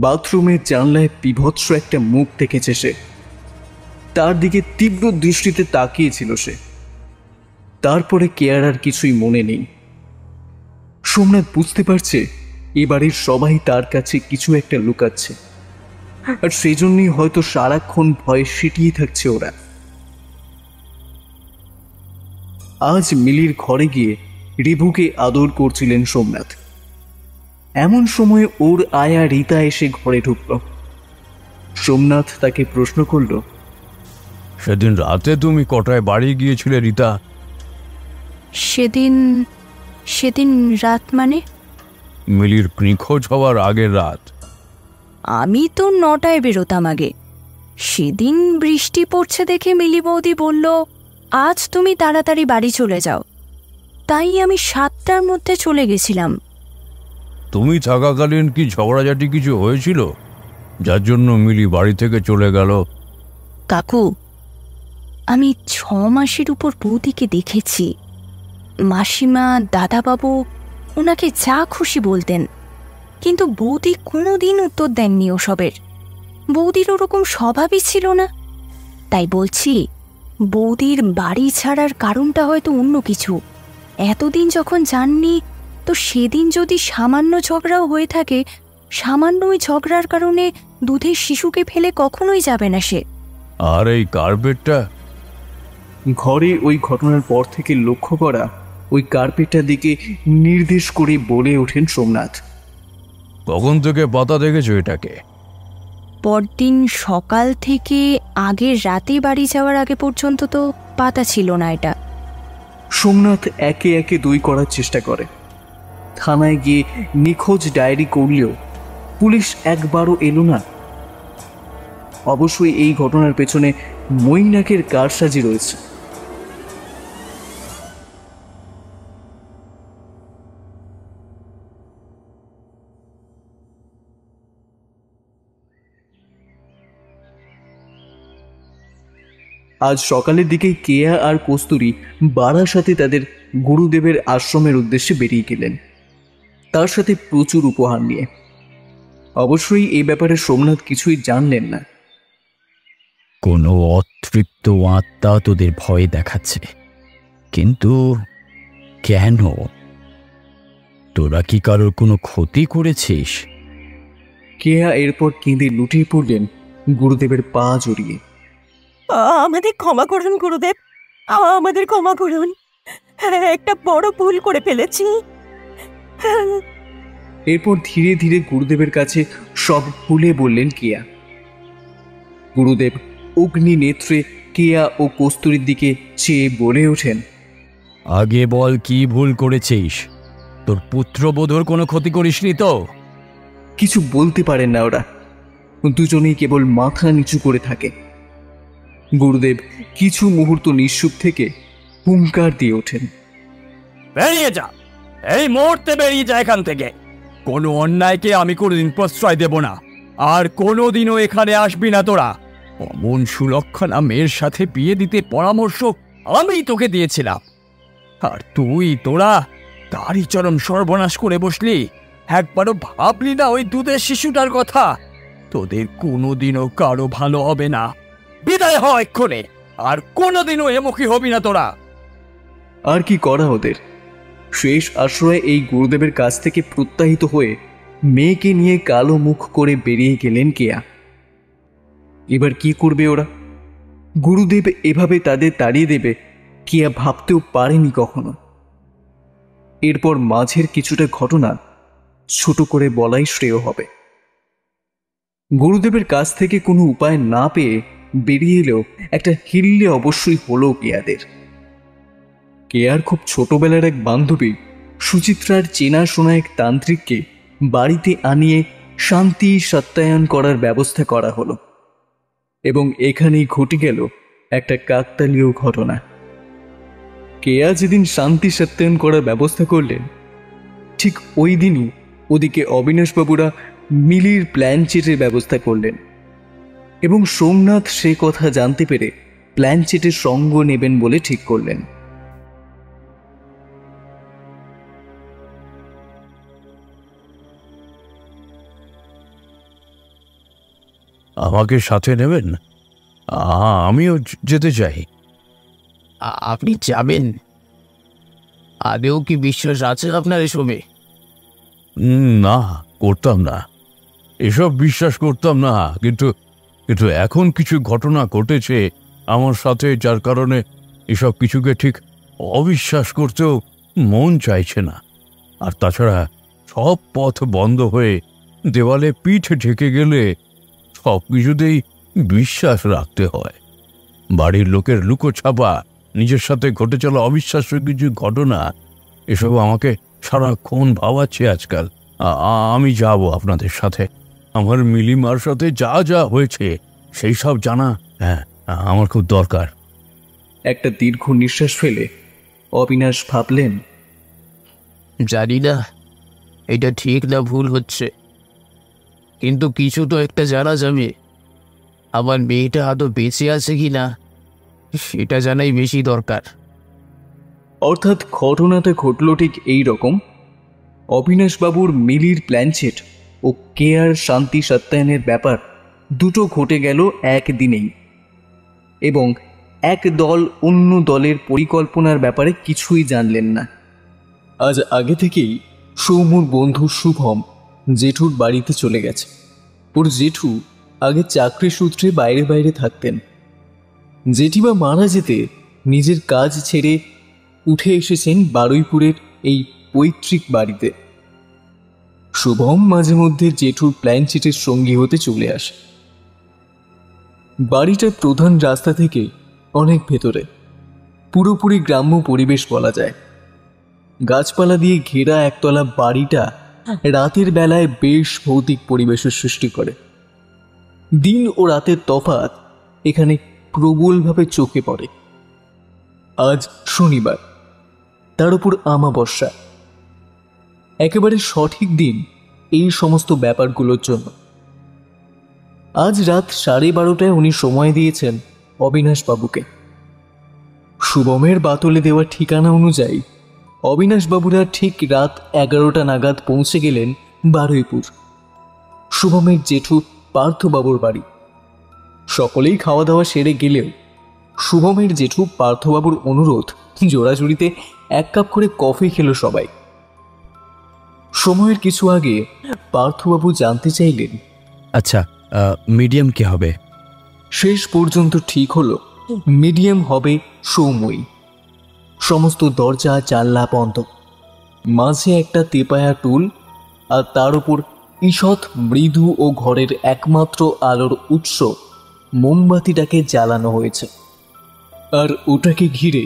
বাথরুমের জানলায় বিভৎস একটা মুখ দেখেছে সে। তার দিকে তীব্র দৃষ্টিতে তাকিয়েছিল সে। তারপরে কেয়ার আর কিছুই মনে নেই। সোমনাথ বুঝতে পারছে এবারের সবাই তার কাছে কিছু একটা লুকাচ্ছে, আর সেই জন্যই হয়তো সারাক্ষণ ভয়ে সিটিয়ে থাকছে ওরা। আজ মিলির ঘরে গিয়ে রিভুকে আদর করছিলেন সোমনাথ। এমন সময় ওর আয়া রীতা এসে ঘরে ঢুকল। সোমনাথ তাকে প্রশ্ন করল, সেদিন রাতে তুমি কটায় বাড়ি গিয়েছিলে রীতা? সেদিন রাত মানে? মিলির নিখোঁজ হওয়ার আগের রাত। আমি তো 9টায় বেরোতাম আগে। সেদিন বৃষ্টি পড়ছে দেখে মিলি বৌদি বলল, আজ তুমি তাড়াতাড়ি বাড়ি চলে যাও। তাই আমি 7টার মধ্যে চলে গেছিলাম। তুমি থাকাকালীন কি ঝগড়াঝাটি কিছু হয়েছিল যার জন্য মিলি বাড়ি থেকে চলে গেল? কাকু, আমি 6 মাসের উপর বৌদিকে দেখেছি। মাসিমা, দাদাবাবু ওনাকে যা খুশি বলতেন, কিন্তু বৌদি কোনোদিন উত্তর দেননি ওসবের। বৌদির ওরকম স্বভাবই ছিল না। তাই বলছি, বৌদির বাড়ি ছাড়ার কারণটা হয়তো অন্য কিছু। এতদিন যখন যাননি, তো সেদিন যদি সামান্য ঝগড়াও হয়ে থাকে, সামান্য ওই ঝগড়ার কারণে দুধের শিশুকে ফেলে কখনোই যাবে না সে। আর এই কার্পেটটা? ঘরে ওই ঘটনার পর থেকে লক্ষ্য করা ওই কার্পেটটার দিকে নির্দেশ করে বলে ওঠেন সোমনাথ। কখন থেকে পাতা দেখেছো এটাকে? পরদিন সকাল থেকে আগের রাতে বাড়ি যাওয়ার আগে পর্যন্ত তো পাতা ছিল না এটা। সোমনাথ একে একে দই করার চেষ্টা করে। থানায় গিয়ে নিখোঁজ ডায়েরি করলেও পুলিশ একবারও এলো না। অবশ্যই এই ঘটনার পেছনে মৈনাকের কারসাজি রয়েছে। আজ সকালের দিকে কেয়া আর কস্তুরী বারাসাতে তাদের গুরুদেবের আশ্রমের উদ্দেশ্যে বেরিয়ে গেলেন, তার সাথে প্রচুর উপহার নিয়ে। অবশ্যই এই ব্যাপারে সোমনাথ কিছুই জানলেন না। কোনো অতৃপ্ত আত্মা তোদের ভয় দেখাচ্ছে, কিন্তু কেন? তোরা কি কারোর কোনো ক্ষতি করেছিস? কেয়া এরপর কেঁদে লুটিয়ে পড়লেন গুরুদেবের পা জড়িয়ে। আমাদের ক্ষমা করুন গুরুদেব, আমাদের ক্ষমা করুন, একটা বড় ভুল করে ফেলেছি। এরপর ধীরে ধীরে গুরুদেবের কাছে সব খুলে বললেন কেয়া। গুরুদেব অগ্নি নেত্রে কেয়া ও কস্তুরীর দিকে চেয়ে বলে ওঠেন, আগে বল, কি ভুল করেছিস? তোর পুত্রবধূর কোনো ক্ষতি করিসনি তো? কিছু বলতে পারেন না ওরা, দুজনেই কেবল মাথা নিচু করে থাকে। গুরুদেব কিছু মুহূর্ত নিঃসুপ থেকে হুঙ্কার দিয়ে ওঠেন, বেরিয়ে যা, এই মুহূর্তে বেরিয়ে যা এখান থেকে। কোনো অন্যায়কে আমি কোনোদিন প্রশ্রয় দেব না, আর কোনোদিনও এখানে আসবি না তোরা। অমন সুলক্ষণা মেয়ের সাথে বিয়ে দিতে পরামর্শ আমিই তোকে দিয়েছিলাম, আর তোরা তারই চরম সর্বনাশ করে বসলি। একবারও ভাবলি না ওই দুধের শিশুটার কথা? তোদের কোনোদিনও কারো ভালো হবে না। বিদায় হ এক্ষণে, আর কোনোদিনও এমুখী হবি না তোরা। আর কি করা ওদের? শেষ আশ্রয়ে এই গুরুদেবের কাছ থেকে প্রত্যাহিত হয়ে মেয়েকে নিয়ে কালো মুখ করে বেরিয়ে গেলেন কেয়া। এবার কি করবে ওরা? গুরুদেব এভাবে তাদের তাড়িয়ে দেবে কেয়া ভাবতেও পারেনি কখনো। এরপর মাঝের কিছুটা ঘটনা ছোট করে বলাই শ্রেয় হবে। গুরুদেবের কাছ থেকে কোনো উপায় না পেয়ে বেরিয়ে এলেও একটা হিল্লে অবশ্যই হলো কেয়াদের। কেয়ার খুব ছোটবেলার এক বান্ধবী সুচিত্রার চেনাশোনা এক তান্ত্রিককে বাড়িতে আনিয়ে শান্তি সত্যায়ন করার ব্যবস্থা করা হলো, এবং এখানেই ঘটে গেল একটা কাকতালীয় ঘটনা। কেয়া যেদিন শান্তি সত্যায়ন করার ব্যবস্থা করলেন, ঠিক ওই দিনই ওদিকে অবিনাশবাবুরা মিলির প্ল্যানচেটের ব্যবস্থা করলেন, এবং সোমনাথ সে কথা জানতে পেরে প্ল্যানচেটের সঙ্গ নেবেন বলে ঠিক করলেন। আমাকে সাথে নেবেন? আমিও যেতে চাই। আপনি যাবেন? আদেও কি বিশ্বাস আছে আপনার এসবে? না, করতাম না, এসব বিশ্বাস করতাম না, কিন্তু কিন্তু এখন কিছু ঘটনা ঘটেছে আমার সাথে, যার কারণে এসব কিছুকে ঠিক অবিশ্বাস করতেও মন চাইছে না। আর তাছাড়া সব পথ বন্ধ হয়ে দেওয়ালে পিঠ ঢেকে গেলে সব কিছুতেই বিশ্বাস রাখতে হয়। বাড়ির লোকের লুকোছাপা, নিজের সাথে ঘটে চলা অবিশ্বাস্য কিছু ঘটনা, এসব আমাকে সারাক্ষণ ভাবাচ্ছে আজকাল। আমি যাব আপনাদের সাথে। আমার মিলিমার সাথে যা যা হয়েছে সেই সব জানা আমার খুব দরকার। একটা দীর্ঘ নিঃশ্বাস ফেলে অবিনাশ ভাবলেন, জানি না এটা ঠিক না ভুল হচ্ছে, কিন্তু কিছু তো একটা জানা যাবে। আমার মেয়েটা আদৌ বেঁচে আছে কি না সেটা জানাই বেশি দরকার। অর্থাৎ ঘটনাটা ঘটল ঠিক এই রকম। অবিনাশবাবুর মিলির প্ল্যানচেট ও কেয়ার শান্তি সত্যায়নের ব্যাপার দুটো ঘটে গেল একদিনেই, এবং এক দল অন্য দলের পরিকল্পনার ব্যাপারে কিছুই জানলেন না। আজ আগে থেকেই সৌমুর বন্ধু শুভম জেঠুর বাড়িতে চলে গেছে। ওর জেঠু আগে চাকরি সূত্রে বাইরে বাইরে থাকতেন। জেঠিমা মারা যেতে নিজের কাজ ছেড়ে উঠে এসেছেন বারুইপুরের এই পৈতৃক বাড়িতে। শুভম মাঝে মধ্যে জেঠুর প্ল্যানচেটের সঙ্গী হতে চলে আসে। বাড়িটার প্রধান রাস্তা থেকে অনেক ভেতরে, পুরোপুরি গ্রাম্য পরিবেশ বলা যায়। গাছপালা দিয়ে ঘেরা একতলা বাড়িটা রাতের বেলায় বেশ ভৌতিক পরিবেশের সৃষ্টি করে। দিন ও রাতের তফাৎ এখানে প্রবলভাবে চোখে পড়ে। আজ শনিবার, তার উপর আমাবস্যা, একেবারে সঠিক দিন এই সমস্ত ব্যাপারগুলোর জন্য। আজ রাত 12:30 উনি সময় দিয়েছেন অবিনাশবাবুকে। শুভমের বাতলে দেওয়া ঠিকানা অনুযায়ী অবিনাশবাবুরা ঠিক রাত 11টা নাগাদ পৌঁছে গেলেন বারুইপুর, শুভমের জেঠু পার্থবাবুর বাড়ি। সকলেই খাওয়া দাওয়া সেরে গেলেও শুভমের জেঠু পার্থবাবুর অনুরোধ জোড়াজুড়িতে 1 কাপ করে কফি খেল সবাই। সময়ের কিছু আগে পার্থবাবু জানতে চাইলেন, আচ্ছা, মিডিয়াম কে হবে? শেষ পর্যন্ত ঠিক হলো মিডিয়াম হবে সৌময়ী। সমস্ত দরজা জানলা বন্ধ, মাঝে একটা তেপায়া টুল, আর তার উপর ঈষৎ মৃদু ও ঘরের একমাত্র আলোর উৎস মোমবাতিটাকে জ্বালানো হয়েছে। আর ওটাকে ঘিরে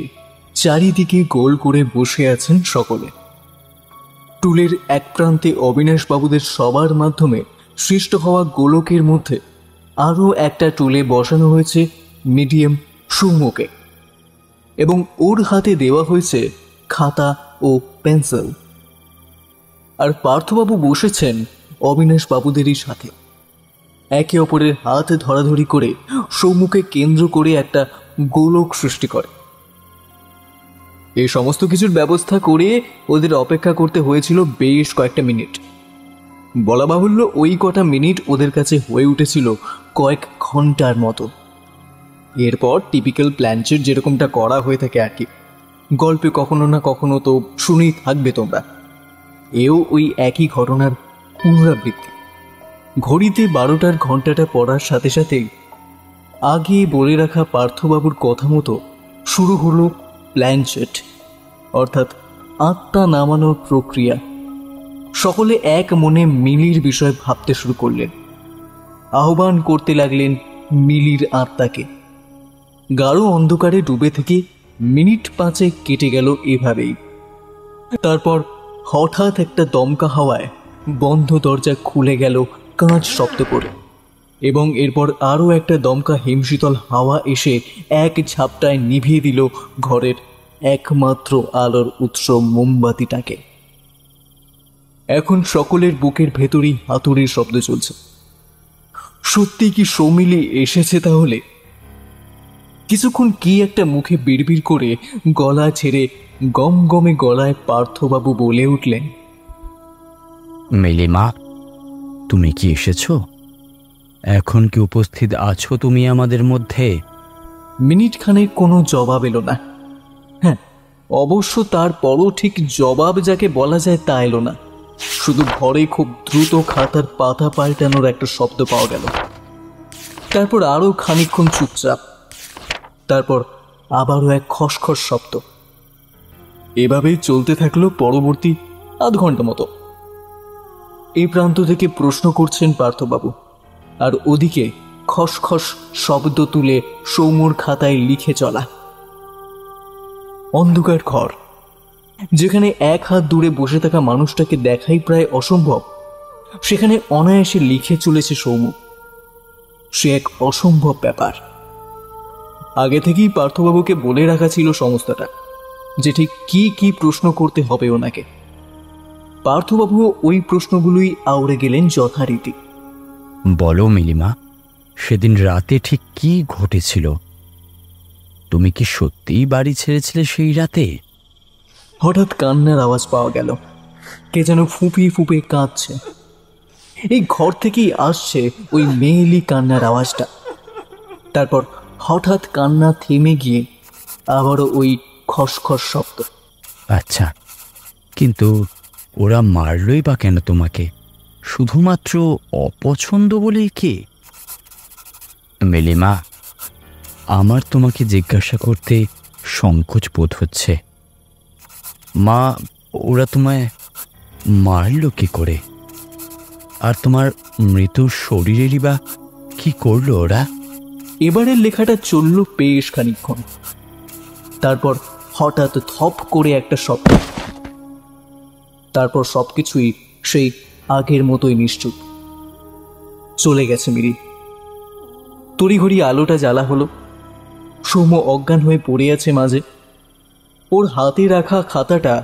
চারিদিকে গোল করে বসে আছেন সকলে। টুলের এক প্রান্তে অবিনাশবাবুদের সবার মাধ্যমে সৃষ্ট হওয়া গোলকের মধ্যে আরও একটা টুলে বসানো হয়েছে মিডিয়াম সৌম্যকে, এবং ওর হাতে দেওয়া হয়েছে খাতা ও পেন্সিল। আর পার্থবাবু বসেছেন অবিনাশবাবুদেরই সাথে, একে অপরের হাত ধরাধরি করে সৌম্যকে কেন্দ্র করে একটা গোলক সৃষ্টি করে। এই সমস্ত কিছুর ব্যবস্থা করে ওদের অপেক্ষা করতে হয়েছিল বেশ কয়েকটা মিনিট। বলা বাহুল্য ওই কটা মিনিট ওদের কাছে হয়ে উঠেছিল কয়েক ঘন্টার মতো। এরপর টিপিক্যাল প্ল্যানচেট যেরকমটা করা হয়ে থাকে আর কি, গল্পে কখনো না কখনো তো শুনেই থাকবে তোমরা, এও ওই একই ঘটনার পুনরাবৃত্তি। ঘড়িতে 12টার ঘন্টাটা পড়ার সাথে সাথেই আগে বলে রাখা পার্থবাবুর কথা মতো শুরু হলো প্ল্যানচেট, অর্থাৎ আত্মা নামানোর প্রক্রিয়া। সকলে এক মনে মিলির বিষয় ভাবতে শুরু করলেন, আহ্বান করতে লাগলেন মিলির আত্মাকে। গাঢ় অন্ধকারে ডুবে থেকে মিনিট 5 কেটে গেল এভাবেই। তারপর হঠাৎ একটা দমকা হাওয়ায় বন্ধ দরজা খুলে গেল কাঁচ শব্দ করে, এবং এরপর আরও একটা দমকা হিমশীতল হাওয়া এসে এক ঝাপটায় নিভিয়ে দিল ঘরের একমাত্র আলোর উৎস মোমবাতিটাকে। এখন সকলের বুকের ভেতরেই হাতুড়ির শব্দ চলছে। সত্যি কি সৌমিলি এসেছে তাহলে? কিছুক্ষণ কি একটা মুখে বিড়বিড় করে গলা ছেড়ে গমগমে গলায় পার্থবাবু বলে উঠলেন, মিলিমা, তুমি কি এসেছো? এখন কি উপস্থিত আছো তুমি আমাদের মধ্যে? মিনিট খানেক কোনো জবাব এলো না। হ্যাঁ, অবশ্য তারপরও ঠিক জবাব যাকে বলা যায় তা এলো না। শুধু ঘরে খুব দ্রুত খাতার পাতা পাল্টানোর একটা শব্দ পাওয়া গেল। তারপর আরও খানিকক্ষণ চুপচাপ, তারপর আবারও এক খসখস শব্দ। এভাবেই চলতে থাকলো পরবর্তী আধ ঘন্টা মতো। এই প্রান্ত থেকে প্রশ্ন করছেন পার্থবাবু, আর ওদিকে খসখস শব্দ তুলে সৌম্যর খাতায় লিখে চলা। অন্ধকার ঘর, যেখানে 1 হাত দূরে বসে থাকা মানুষটাকে দেখাই প্রায় অসম্ভব, সেখানে অনায়াসে লিখে চলেছে সৌম্য। সে এক অসম্ভব ব্যাপার। আগে থেকেই পার্থবাবুকে বলে রাখা ছিল সমস্তটা, যে ঠিক কি কি প্রশ্ন করতে হবে ওনাকে। পার্থবাবু ওই প্রশ্নগুলোই আউড়ে গেলেন যথারীতি। বলো মিলিমা, সেদিন রাতে ঠিক কি ঘটেছিল? তুমি কি সত্যিই বাড়ি ছেড়েছিলে সেই রাতে? হঠাৎ কান্নার আওয়াজ পাওয়া গেল। কে যেন ফুপিয়ে ফুপিয়ে কাঁদছে। এই ঘর থেকেই আসছে ওই মেয়েলি কান্নার আওয়াজটা। তারপর হঠাৎ কান্না থেমে গিয়ে আবারও ওই খসখস শব্দ। আচ্ছা, কিন্তু ওরা মারলই বা কেন তোমাকে? শুধুমাত্র অপছন্দ বলেই কি? মিলিমা, আমার তোমাকে জিজ্ঞাসা করতে সংকোচ বোধ হচ্ছে। মা, ওরা তোমায় মারল কি করে? আর তোমার মৃত শরীরেরই বা কি করলো ওরা? এবারের লেখাটা চলল বেশ খানিকক্ষণ। তারপর হঠাৎ থপ করে একটা শব্দ। তারপর সবকিছুই সেই আগের মতোই নিশ্চুপ। চলে গেছে মিরি। তড়িঘড়ি আলোটা জ্বালা হলো। সৌম্য অজ্ঞান হয়ে পড়ে আছে মাঝে। ওর হাতে রাখা খাতাটা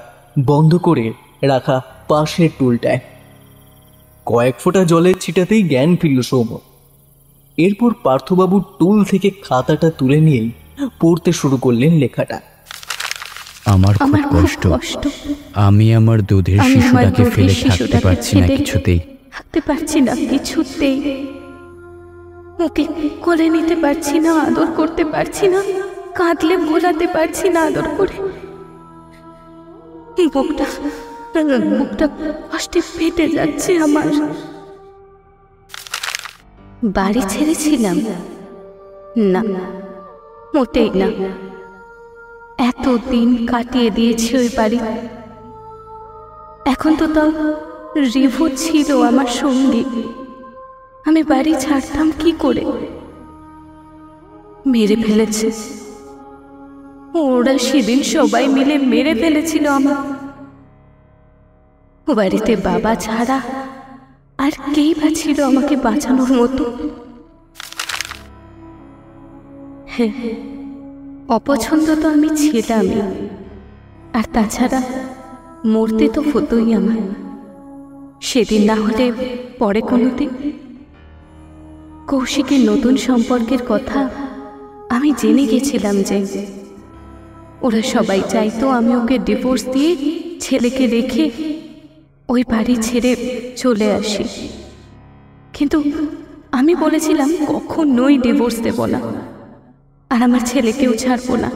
বন্ধ করে রাখা পাশের টুলটায়। কয়েক ফোঁটা জলের ছিটাতেই জ্ঞান ফিরল সৌম্য। এরপর পার্থবাবুর টুল থেকে খাতাটা তুলে নিয়েই পড়তে শুরু করলেন লেখাটা। আমার খুব কষ্ট, আমি আমার দুধের শিশুটাকে ফেলে থাকতে পারছি না কিছুতেই। ওকে কোলে নিতে পারছি না, আদর করতে পারছি না, কাঁদলে ভোলাতে পারছি না আদর করে। বুকটা কষ্টে ফেটে যাচ্ছে আমার। বাড়ি ছেড়েছিলাম না, মোটেই না। এতদিন কাটিয়ে দিয়েছি ওই বাড়ি। এখন তো তাও রিভু ছিল আমার সঙ্গী। আমি বাড়ি ছাড়তাম কি করে? মেরে ফেলেছে ওরা, সেদিন সবাই মিলে মেরে ফেলেছিল আমার। ও বাড়িতে বাবা ছাড়া আর কেই বা ছিল আমাকে বাঁচানোর মতো? হ্যাঁ, অপছন্দ তো আমি ছিলামই, আর তাছাড়া মরতে তো হতোই আমার। সেদিন না হলে পরে কোনোদিন। কৌশিকের নতুন সম্পর্কের কথা আমি জেনে গেছিলাম যে ওরা সবাই চাইতো আমি ওকে ডিভোর্স দিয়ে ছেলেকে রেখে ওই বাড়ি ছেড়ে চলে আসি। কিন্তু আমি বলেছিলাম কখনোই ডিভোর্স দেব না, আর আমার ছেলেকেও ছাড়বো না।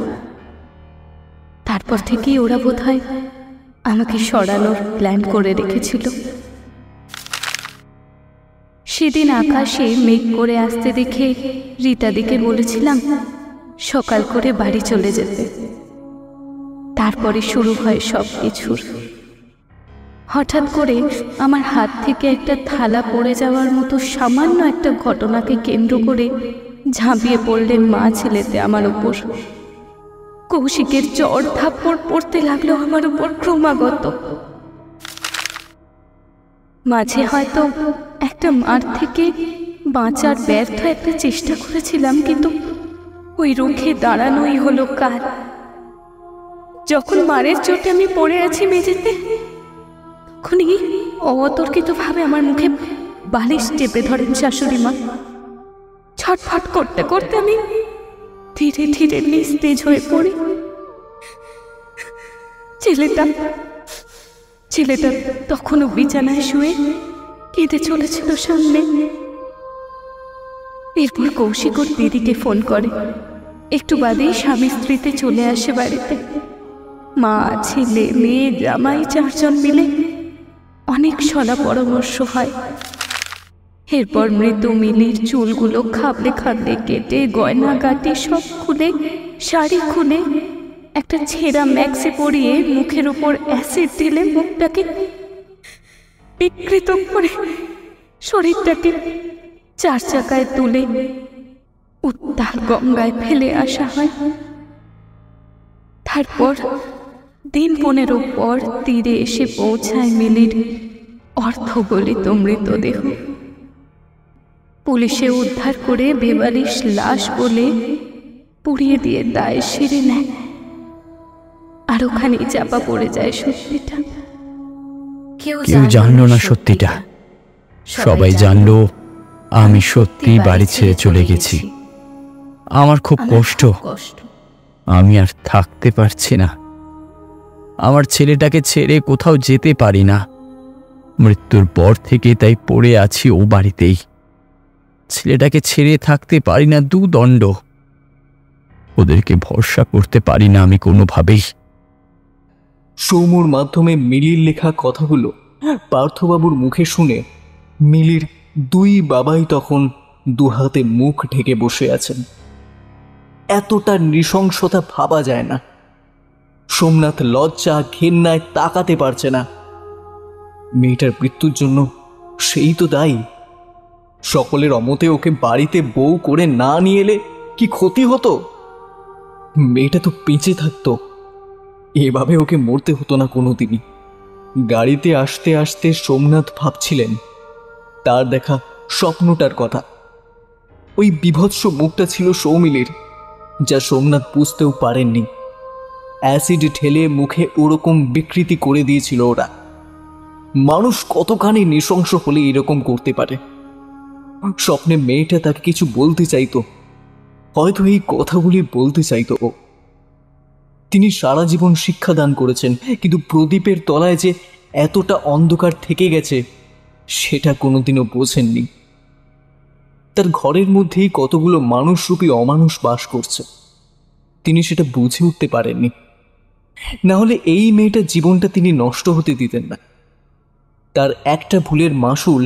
তারপর থেকেই ওরা বোধহয় আমাকে সরানোর প্ল্যান করে রেখেছিল। সেদিন আকাশে মেঘ করে আসতে দেখে রীতাদিকে বলেছিলাম সকাল করে বাড়ি চলে যেতে। তারপরে শুরু হয় সব কিছুর। হঠাৎ করে আমার হাত থেকে একটা থালা পড়ে যাওয়ার মতো সামান্য একটা ঘটনাকে কেন্দ্র করে ঝাঁপিয়ে পড়লেন মা ছেলেতে আমার উপর। কৌশিকের চড় থাপ্পড় পড়তে লাগলো আমার উপর ক্রমাগত। মাঝে হয়তো একটা মার থেকে বাঁচার ব্যর্থ একটা চেষ্টা করেছিলাম, কিন্তু ওই রুখে দাঁড়ানোই হলো কাল। যখন মারের চোটে আমি পড়ে আছি মেঝেতে, তখনই অতর্কিতভাবে আমার মুখে বালিশ চেপে ধরেন শাশুড়ি মা। ছটফট করতে করতে আমি ধীরে ধীরে নিস্তেজ হয়ে পড়ি। ছেলেটা তখনও বিছানায় শুয়ে কেঁদে চলেছিল সামনে। এরপর কৌশিক ওর দিদিকে ফোন করে। একটু বাদেই স্বামী স্ত্রীতে চলে আসে বাড়িতে। মা, ছেলে, মেয়ে, জামাই 4 জন মিলে অনেক সলা পরামর্শ হয়। এরপর মৃত মিলির চুলগুলো খাবলে খাবলে কেটে গয়না গাটি সব খুলে, শাড়ি খুলে, একটা ছেঁড়া ম্যাক্সি পরিয়ে মুখের উপর অ্যাসিড ঢেলে মুখটাকে বিকৃত করে শরীরটাকে 4 চাকায় তুলে উত্তাল গঙ্গায় ফেলে আসা হয়। তারপর দিন 15 পর তীরে এসে পৌঁছায় মিলির অর্ধগলিত মৃতদেহ। পুলিশে উদ্ধার করে বেবালিশ লাশ বলে পুড়িয়ে দিয়ে দায় সেরে নেয়। আর ওখানে চাপা পড়ে যায় সত্যিটা। কেউ জানলো না সত্যিটা। সবাই জানলো আমি সত্যি বাড়ি ছেড়ে চলে গেছি। আমার খুব কষ্ট, আমি আর থাকতে পারছি না। আমার ছেলেটাকে ছেড়ে কোথাও যেতে পারি না। মৃত্যুর পর থেকে তাই পড়ে আছি ও বাড়িতেই। ছেলেটাকে ছেড়ে থাকতে পারি না দুদণ্ড। ওদেরকে ভরসা করতে পারি না আমি কোনোভাবেই। সৌমুর মাধ্যমে মিলির লেখা কথাগুলো পার্থবাবুর মুখে শুনে মিলির 2 বাবাই তখন 2 হাতে মুখ ঢেকে বসে আছেন। এতটা নৃশংসতা ভাবা যায় না। সোমনাথ লজ্জা ঘেন্নায় তাকাতে পারছে না। মেয়েটার মৃত্যুর জন্য সেই তো দায়ী। সকলের অমতে ওকে বাড়িতে বউ করে না নিয়ে এলে কি ক্ষতি হতো? মেয়েটা তো বেঁচে থাকতো, এভাবে ওকে মরতে হতো না কোনোদিনই। গাড়িতে আসতে আসতে সোমনাথ ভাবছিলেন তার দেখা স্বপ্নটার কথা। ওই বিভৎস মুখটা ছিল সৌমিলির, যা সোমনাথ বুঝতেও পারেননি। অ্যাসিড ঢেলে মুখে ওরকম বিকৃতি করে দিয়েছিল ওরা। মানুষ কতখানি নৃশংস হলে এরকম করতে পারে? স্বপ্নে মেয়েটা তাকে কিছু বলতে চাইতো, হয়তো এই কথাগুলি বলতে চাইতো ও। তিনি সারা জীবন শিক্ষাদান করেছেন, কিন্তু প্রদীপের তলায় যে এতটা অন্ধকার থেকে গেছে সেটা কোনোদিনও বোঝেননি। তার ঘরের মধ্যেই কতগুলো মানুষরূপী অমানুষ বাস করছে, তিনি সেটা বুঝে উঠতে পারেননি। না হলে এই মেয়েটার জীবনটা তিনি নষ্ট হতে দিতেন না। তার একটা ভুলের মাসুল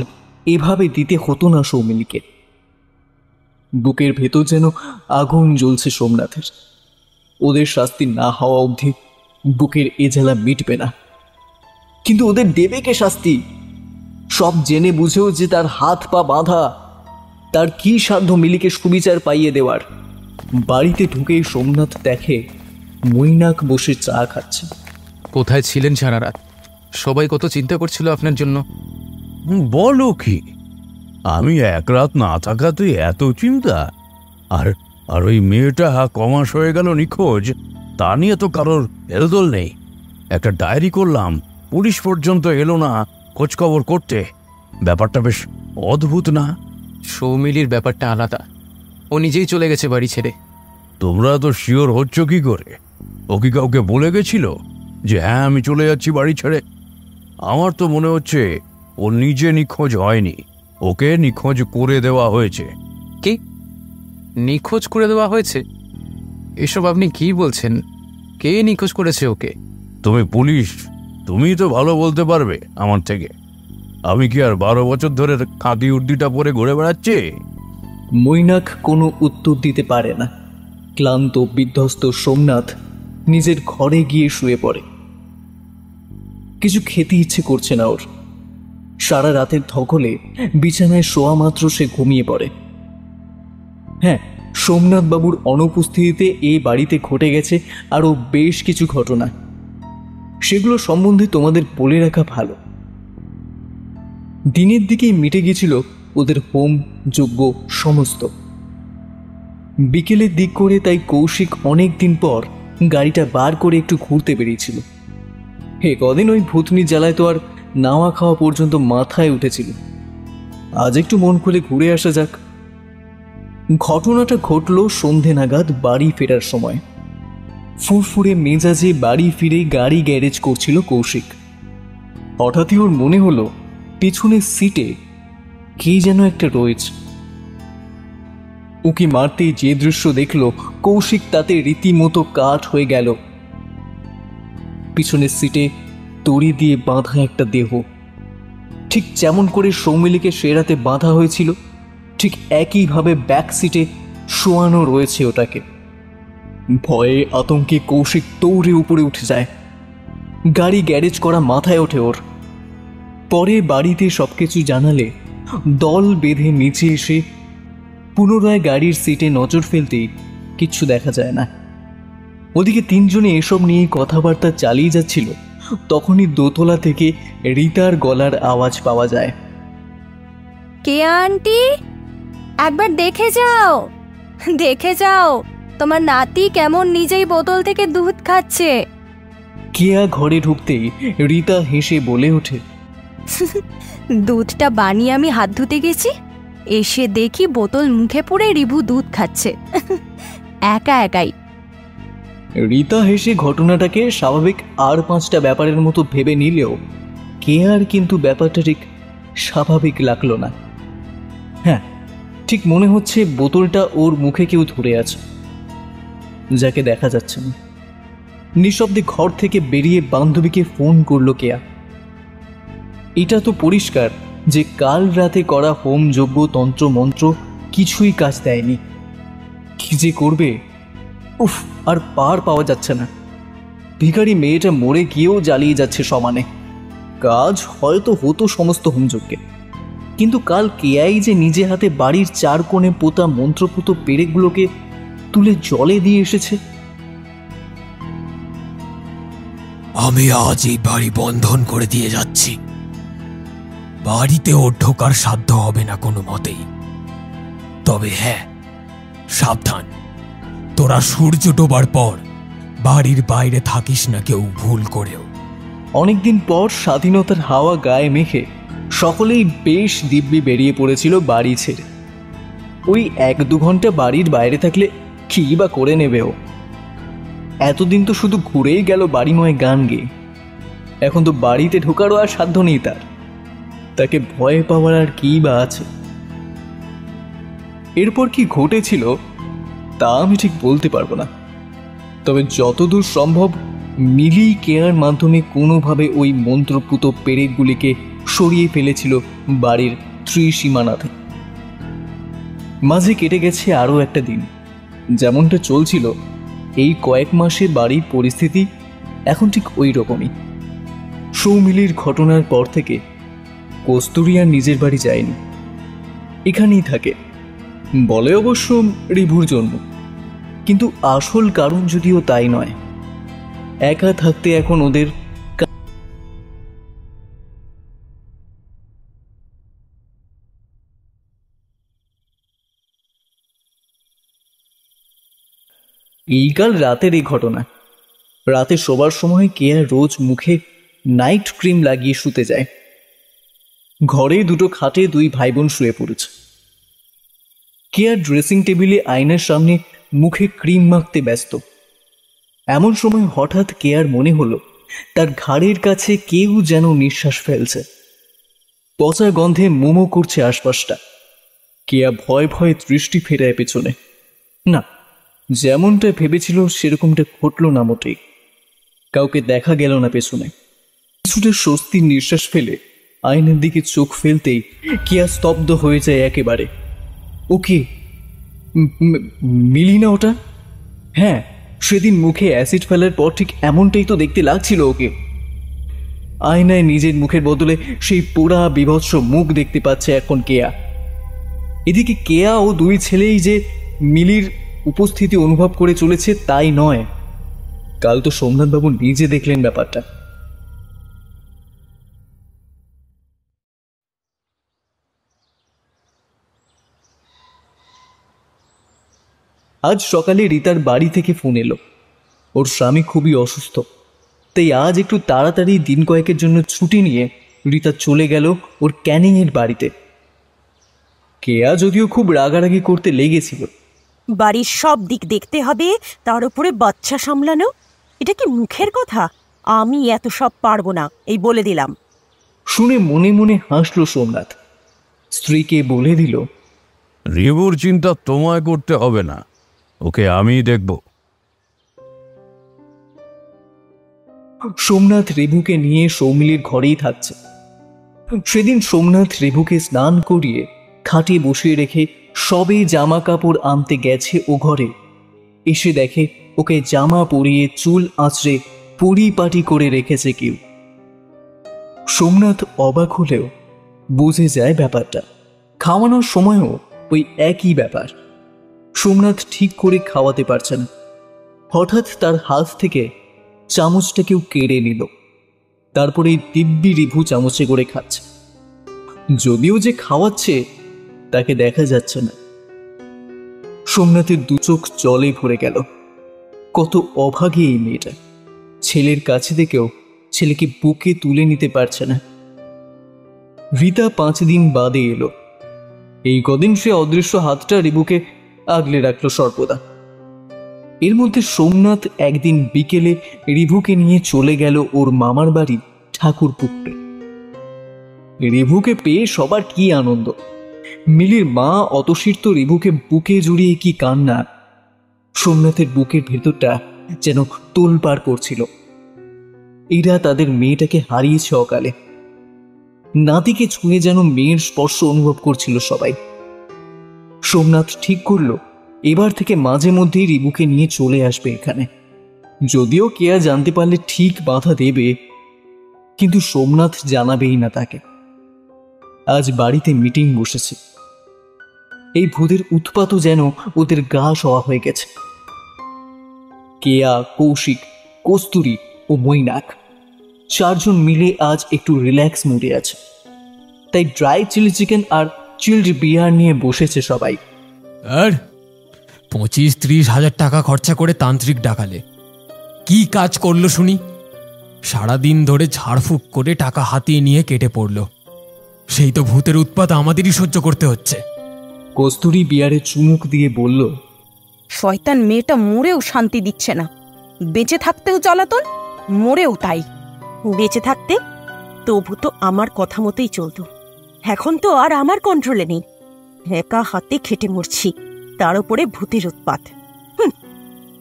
এভাবে দিতে হতো না সৌমিলীকে। বুকের ভেতর যেন আগুন জ্বলছে সোমনাথের। ওদের শাস্তি না হওয়া অবধি বুকের এ জ্বালা মিটবে না। কিন্তু ওদের দেবে কে শাস্তি? সব জেনে বুঝেও যে তার হাত পা বাঁধা, তার কি সাধ্য মিলিকে সুবিচার পাইয়ে দেওয়ার? বাড়িতে ঢুকেই সোমনাথ দেখে মৈনাক বসে চা খাচ্ছে। কোথায় ছিলেন সারা রাত? সবাই কত চিন্তা করছিল আপনার জন্য। বলো কি, আমি এক রাত না থাকাতে এত চিন্তা? আর আর ওই মেয়েটা কমাস হয়ে গেল নিখোঁজ, তা নিয়ে তো কারোর হেলদোল নেই। একটা ডায়েরি করলাম, পুলিশ পর্যন্ত এলো না খোঁজখবর করতে। ব্যাপারটা বেশ অদ্ভুত না? সৌমিলির ব্যাপারটা আলাদা, ও নিজেই চলে গেছে বাড়ি ছেড়ে। তোমরা তো শিওর হচ্ছ কি করে? ও কি কাউকে বলে গেছিল যে হ্যাঁ আমি চলে যাচ্ছি বাড়ি ছেড়ে? আমার তো মনে হচ্ছে ও নিজে নিখোঁজ হয়নি, ওকে নিখোঁজ করে দেওয়া হয়েছে। কি নিখোঁজ করে দেওয়া হয়েছে? এসব আপনি কি বলছেন? কে নিখোঁজ করেছে ওকে? তুমি পুলিশ, তুমি তো ভালো বলতে পারবে আমার থেকে। আমি কি আর 12 বছর ধরে খাদি উর্দিটা পরে ঘুরে বেড়াচ্ছি? মৈনাক কোনো উত্তর দিতে পারে না। ক্লান্ত বিধ্বস্ত সোমনাথ নিজের ঘরে গিয়ে শুয়ে পড়ে। কিছু খেতে ইচ্ছে করছে না ওর। সারা রাতের ধকলে বিছানায় শোয়া মাত্র সে ঘুমিয়ে পড়ে। হ্যাঁ, সোমনাথ বাবুর অনুপস্থিতিতে এই বাড়িতে ঘটে গেছে আরও বেশ কিছু ঘটনা। সেগুলো সম্বন্ধে তোমাদের বলে রাখা ভালো। দিনের দিকেই মিটে গিয়েছিল ওদের হোম যজ্ঞ সমস্ত। বিকেলের দিক করে তাই কৌশিক অনেক দিন পর গাড়িটা বার করে একটু ঘুরতে বেরিয়েছিল। হে কদিন ওই ভূতনি জ্বালায় তো আর নাওয়া খাওয়া পর্যন্ত মাথায় উঠেছিল। আজ একটু মন খুলে ঘুরে আসা যাক। ঘটনাটা ঘটল সন্ধে নাগাদ বাড়ি ফেরার সময়। ফুরফুরে মেজাজে বাড়ি ফিরে গাড়ি গ্যারেজ করছিল কৌশিক। হঠাৎই ওর মনে হলো পিছনের সিটে কে যেন একটা রয়েছে। উকি মারতেই যে দৃশ্য দেখল কৌশিক তাতে রীতিমতো কাঠ হয়ে গেল। পিছনের সিটে দড়ি দিয়ে বাঁধা একটা দেহ, ঠিক যেমন করে সৌমিলীকে সে রাতে বাঁধা হয়েছিল ঠিক একইভাবে ব্যাক সিটে শোয়ানো রয়েছে ওটাকে। ভয়ে আতঙ্কে কৌশিক দৌড়ে উপরে উঠে যায়। গাড়ি গ্যারেজ করা মাথায় ওঠে ওর। পরে বাড়িতে সবকিছু জানালে দল বেঁধে নিচে এসে পুনরায় গাড়ির সিটে নজর ফেলতেই কিচ্ছু দেখা যায় না। ওদিকে তিনজনে এসব নিয়ে কথাবার্তা চালিয়ে যাচ্ছিল, তখনই দোতলা থেকে রিতার গলার আওয়াজ পাওয়া যায়। কে আন্টি, একবার দেখে যাও, দেখে যাও তোমার নাতি কেমন নিজেই বোতল থেকে দুধ খাচ্ছে। কেয়া ঘরে ঢুকতেই রিতা হেসে বলে ওঠে, দুধটা বানিয়ে আমি হাত ধুতে গেছি, এসে দেখি বোতল মুখে পুরে রিভু দুধ খাচ্ছে একা একাই। রিতা হেসে ঘটনাটাকে স্বাভাবিক আর 5টা ব্যাপারের মতো ভেবে নিলেও কেয়ার কিন্তু ব্যাপারটা ঠিক স্বাভাবিক লাগলো না। হ্যাঁ, ঠিক মনে হচ্ছে বোতলটা ওর মুখে কেউ ধরে আছে, যাকে দেখা যাচ্ছে না। নিঃশব্দে ঘর থেকে বেরিয়ে বান্ধবীকে ফোন করলো কেয়া। এটা তো পরিষ্কার যে কাল রাতে করা হোম যজ্ঞ তন্ত্র মন্ত্র কিছুই কাজ দেয়নি। কি যে করবে, উফ, আর পার পাওয়া যাচ্ছে না। ভিখারি মেয়েটা মরে গিয়েও জ্বালিয়ে যাচ্ছে সমানে। কাজ হয়তো হতো সমস্ত হোমযজ্ঞে, কিন্তু কাল কেয়াই যে নিজে হাতে বাড়ির 4 কোণে পোতা মন্ত্রপুত পেরেকগুলোকে তুলে জলে দিয়ে এসেছে। আমি আজ এই বাড়ি বন্ধন করে দিয়ে যাচ্ছি। বাড়িতে ওর ঢোকার সাধ্য হবে না কোনো মতেই। তবে হ্যাঁ, সাবধান, তোরা সূর্য ডোবার পর বাড়ির বাইরে থাকিস না কেউ ভুল করেও। অনেকদিন পর স্বাধীনতার হাওয়া গায়ে মেখে সকলেই বেশ দিব্যি বেরিয়ে পড়েছিল বাড়ি ছেড়ে। ওই 1-2 ঘন্টা বাড়ির বাইরে থাকলে কি বা করে নেবে ও? এতদিন তো শুধু ঘুরেই গেল বাড়ি নয় গান গেয়ে। এখন তো বাড়িতে ঢোকারও আর সাধ্য নেই তার। তাকে ভয় পাওয়ার আর কি বা আছে? এরপর কি ঘটেছিল তা আমি ঠিক বলতে পারবো না, তবে যতদূর সম্ভব মিলি কেয়ার মাধ্যমে কোনোভাবে ওই মন্ত্রপুত পেরেকগুলিকে সরিয়ে ফেলেছিল বাড়ির ত্রিসীমানা থেকে। মাঝে কেটে গেছে আরও একটা দিন। যেমনটা চলছিল এই কয়েক মাসে বাড়ির পরিস্থিতি এখন ঠিক ওই রকমই। সৌমিলির ঘটনার পর থেকে কস্তুরী আর নিজের বাড়ি যায়নি, এখানেই থাকে। বলে অবশ্য রিভুর জন্য, কিন্তু আসল কারণ যদিও তাই নয়। একা থাকতে এখন ওদের এইকাল রাতের এই ঘটনা। রাতে শোবার সময় কেয়া রোজ মুখে নাইট ক্রিম লাগিয়ে শুতে যায়। ঘরে 2টো খাটে 2 ভাই বোন শুয়ে পড়েছে। কেয়ার ড্রেসিং টেবিলে আয়নার সামনে মুখে ক্রিম মাখতে ব্যস্ত। এমন সময় হঠাৎ কেয়ার মনে হলো তার ঘাড়ের কাছে কেউ যেন নিঃশ্বাস ফেলছে। পচা গন্ধে মোমো করছে আশপাশটা। কেয়া ভয় ভয়ে দৃষ্টি ফেরায় পেছনে। না, যেমনটা ভেবেছিল সেরকমটা ঘটল না মোটেই। কাউকে দেখা গেল না পেছনে। কিছুটা স্বস্তির নিঃশ্বাস ফেলে আয়নার দিকে চোখ ফেলতেই কেয়া স্তব্ধ হয়ে যায় একেবারে। ওকে, মিলি না ওটা? হ্যাঁ, সেদিন মুখে অ্যাসিড ফেলার পর ঠিক এমনটাই তো দেখতে লাগছিল ওকে। আয়নায় নিজের মুখের বদলে সেই পোড়া বিভৎস মুখ দেখতে পাচ্ছে এখন কেয়া। এদিকে কেয়া ও 2 ছেলেই যে মিলির উপস্থিতি অনুভব করে চলেছে তাই নয়, কাল তো সোমনাথবাবু নিজে দেখলেন ব্যাপারটা। আজ সকালে রিতার বাড়ি থেকে ফোন এলো। ওর স্বামী খুবই অসুস্থ, তাই আজ একটু তাড়াতাড়ি দিন কয়েকের জন্য ছুটি নিয়ে রিতা চলে গেল ওর ক্যানিংয়ের বাড়িতে। কেয়া যদিও খুব রাগারাগি করতে লেগেছিল। বাড়ির সব দিক দেখতে হবে, তার উপরে বাচ্চা সামলানো, এটা কি মুখের কথা? আমি এত সব পারবো না, এই বলে দিলাম। শুনে মনে মনে হাসলো সোমনাথ। স্ত্রীকে বলে দিল, রিভুর চিন্তা তোমায় করতে হবে না, ওকে আমি দেখব। সোমনাথ রেবুকে নিয়ে সৌমিলির ঘরেই থাকছে। সেদিন সোমনাথ রেবুকে স্নান করিয়ে খাটে বসিয়ে রেখে সবে জামা কাপড় আনতে গেছে ও ঘরে। এসে দেখে ওকে জামা পরিয়ে চুল আঁচড়ে পরিপাটি করে রেখেছে কেউ। সোমনাথ অবাক হলেও বুঝে যায় ব্যাপারটা। খাওয়ানোর সময়ও ওই একই ব্যাপার। সোমনাথ ঠিক করে খাওয়াতে পারছে না। হঠাৎ তার হাত থেকে চামচটা কেউ কেড়ে নিল। তারপরে দিব্যি রিভু চামচে করে খাচ্ছে। যদিও যে খাওয়াচ্ছে তাকে দেখা যাচ্ছে না। সোমনাথের 2 চোখ জলে ভরে গেল। কত অভাগী এই মেয়েটা। ছেলের কাছে থেকেও ছেলেকে বুকে তুলে নিতে পারছে না। রিতা 5 দিন বাদে এলো। এই কদিন সে অদৃশ্য হাতটা রিবুকে আগলে রাখলো সর্বদা। এর মধ্যে সোমনাথ একদিন বিকেলে রিভুকে নিয়ে চলে গেল ওর মামার বাড়ি ঠাকুরপুকুরে। রিভুকে পেয়ে সবার কি আনন্দ। মিলির মা অতসীর তো রিভুকে বুকে জড়িয়ে কি কান্না। সোমনাথের বুকের ভেতরটা যেন তোলপাড় করছিল। এরা তাদের মেয়েটাকে হারিয়েছে অকালে। নাতিকে ছুঁয়ে যেন মেয়ের স্পর্শ অনুভব করছিল সবাই। সোমনাথ ঠিক করলো এবার থেকে মাঝে মধ্যেই রিবুকে নিয়ে চলে আসবে এখানে। যদিও কেয়া জানতে পারলে ঠিক বাধা দেবে, কিন্তু সোমনাথ জানাবেই না তাকে। আজ বাড়িতে মিটিং বসেছে। এই ভূতের উৎপাতও যেন ওদের গা সওয়া হয়ে গেছে। কেয়া, কৌশিক, কস্তুরী ও মৈনাক 4 জন মিলে আজ একটু রিল্যাক্স মুডে আছে। তাই ড্রাই চিলি চিকেন আর চিল্ড বিয়ার নিয়ে বসেছে সবাই। আর 25-30 হাজার টাকা খরচা করে তান্ত্রিক ডাকালে কি কাজ করলো শুনি? সারাদিন ধরে ঝাড়ফুঁক করে টাকা হাতিয়ে নিয়ে কেটে পড়ল। সেই তো ভূতের উৎপাত আমাদেরই সহ্য করতে হচ্ছে। কস্তুরী বিয়ারে চুমুক দিয়ে বলল, শয়তান মেয়েটা মরেও শান্তি দিচ্ছে না। বেঁচে থাকতেও জ্বালাতন, মরেও তাই। বেঁচে থাকতে তবু তো আমার কথা মতোই চলতো। এখন তো আর আমার কন্ট্রোলে নেই। একা হাতে খেটে মরছি, তার উপরে ভূতের উৎপাত।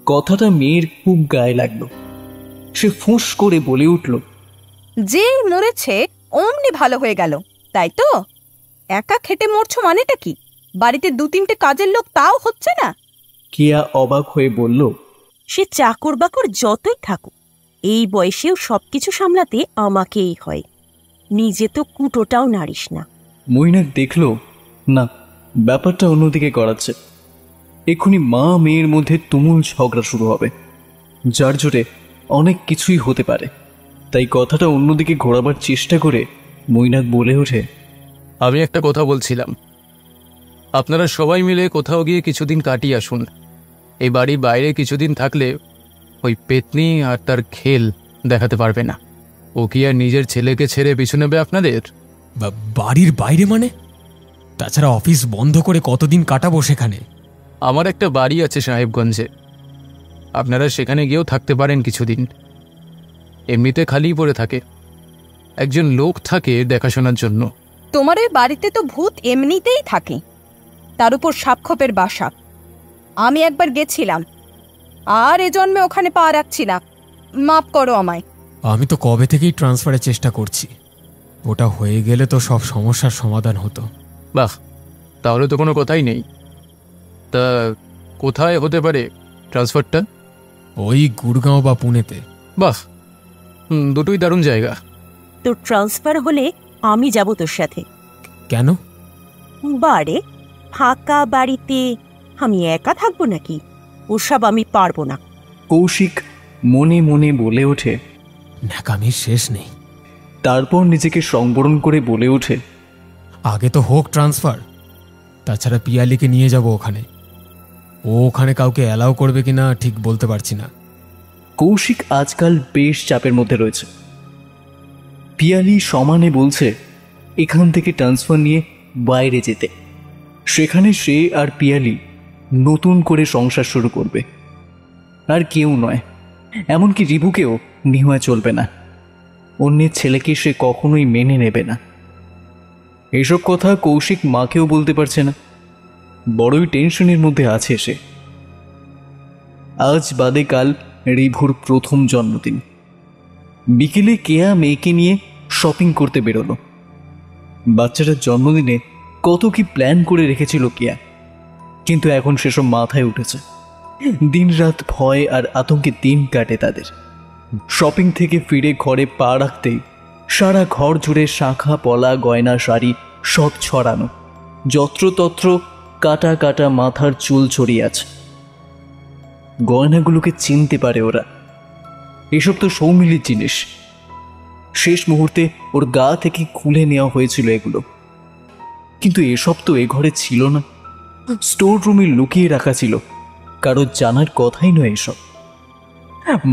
কথাটা মেয়ের খুব গায়ে লাগলো। সে ফুঁস করে বলে উঠল, যেই মরেছে অমনি ভালো হয়ে গেল, তাই তো? একা খেটে মরছো মানেটা কি? বাড়িতে 2-3টে কাজের লোক তাও হচ্ছে না? কেয়া অবাক হয়ে বলল, সে চাকর বাকর যতই থাকুক, এই বয়সেও সবকিছু সামলাতে আমাকেই হয়। নিজে তো কুটোটাও নাড়িস না। মৈনাক দেখল না, ব্যাপারটা অন্যদিকে গড়াচ্ছে। এক্ষুনি মা মেয়ের মধ্যে তুমুল ঝগড়া শুরু হবে, যার জোরে অনেক কিছুই হতে পারে। তাই কথাটা অন্যদিকে ঘোরাবার চেষ্টা করে মৈনাক বলে ওঠে, আমি একটা কথা বলছিলাম, আপনারা সবাই মিলে কোথাও গিয়ে কিছুদিন কাটিয়ে আসুন। এই বাড়ির বাইরে কিছুদিন থাকলে ওই পেতনি আর তার খেল দেখাতে পারবে না। ও কি আর নিজের ছেলেকে ছেড়ে পিছু নেবে আপনাদের? বাড়ির বাইরে মানে? তাছাড়া অফিস বন্ধ করে কতদিন কাটাবো সেখানে? আমার একটা বাড়ি আছে সাহেবগঞ্জে, আপনারা সেখানে গিয়েও থাকতে পারেন কিছুদিন। এমনিতে খালিই পড়ে থাকে, একজন লোক থাকে দেখাশোনার জন্য। তোমার ওই বাড়িতে তো ভূত এমনিতেই থাকে, তার উপর সাপখোপের বাসা। আমি একবার গেছিলাম, আর এ জন্মে ওখানে পা রাখছি না। মাফ করো আমায়। আমি তো কবে থেকেই ট্রান্সফারের চেষ্টা করছি, ওটা হয়ে গেলে তো সব সমস্যার সমাধান হতো। বাহ, তাহলে তো কোনো কথাই নেই। তা কোথায় হতে পারে ট্রান্সফারটা? ওই গুড়গাঁও বা পুনেতে। বাহ, দুটোই দারুণ জায়গা। তো ট্রান্সফার হলে আমি যাব তোর সাথে। কেন? বারে ফাঁকা বাড়িতে আমি একা থাকবো নাকি? ওসব আমি পারবো না। কৌশিক মনে মনে বলে ওঠে, ন্যাকামির শেষ নেই। তারপর নিজেকে সংবরণ করে বলে ওঠে, আগে তো হোক ট্রান্সফার, তাছাড়া পিয়ালিকে নিয়ে যাব ওখানে। ও ওখানে কাউকে অ্যালাউ করবে কিনা ঠিক বলতে পারছি না। কৌশিক আজকাল বেশ চাপের মধ্যে রয়েছে। পিয়ালি সমানে বলছে এখান থেকে ট্রান্সফার নিয়ে বাইরে যেতে। সেখানে সে আর পিয়ালি নতুন করে সংসার শুরু করবে, আর কেউ নয়, এমনকি রিভুকেও নিহা চলবে না। অন্যের ছেলেকে সে কখনোই মেনে নেবে না। এসব কথা কৌশিক মাকেও বলতে পারছে না, বড়ই টেনশনের মধ্যে আছে সে। আজ বাদে কাল রিভুর প্রথম জন্মদিন। বিকেলে কেয়া মেয়েকে নিয়ে শপিং করতে বেরোলো। বাচ্চাটার জন্মদিনে কত কি প্ল্যান করে রেখেছিল কেয়া, কিন্তু এখন সেসব মাথায় উঠেছে। দিনরাত ভয় আর আতঙ্কে দিন কাটে তাদের। শপিং থেকে ফিরে ঘরে পা রাখতেই সারা ঘর জুড়ে শাঁখা পলা গয়না শাড়ি সব ছড়ানো, যত্রতত্র কাটা কাটা মাথার চুল ছড়িয়ে আছে। গয়নাগুলোকে চিনতে পারে ওরা, এসব তো সৌমিলির জিনিস। শেষ মুহূর্তে ওর গা থেকে খুলে নেওয়া হয়েছিল এগুলো, কিন্তু এসব তো এ ঘরে ছিল না, স্টোর রুমে লুকিয়ে রাখা ছিল। কারো জানার কথাই নয় এসব।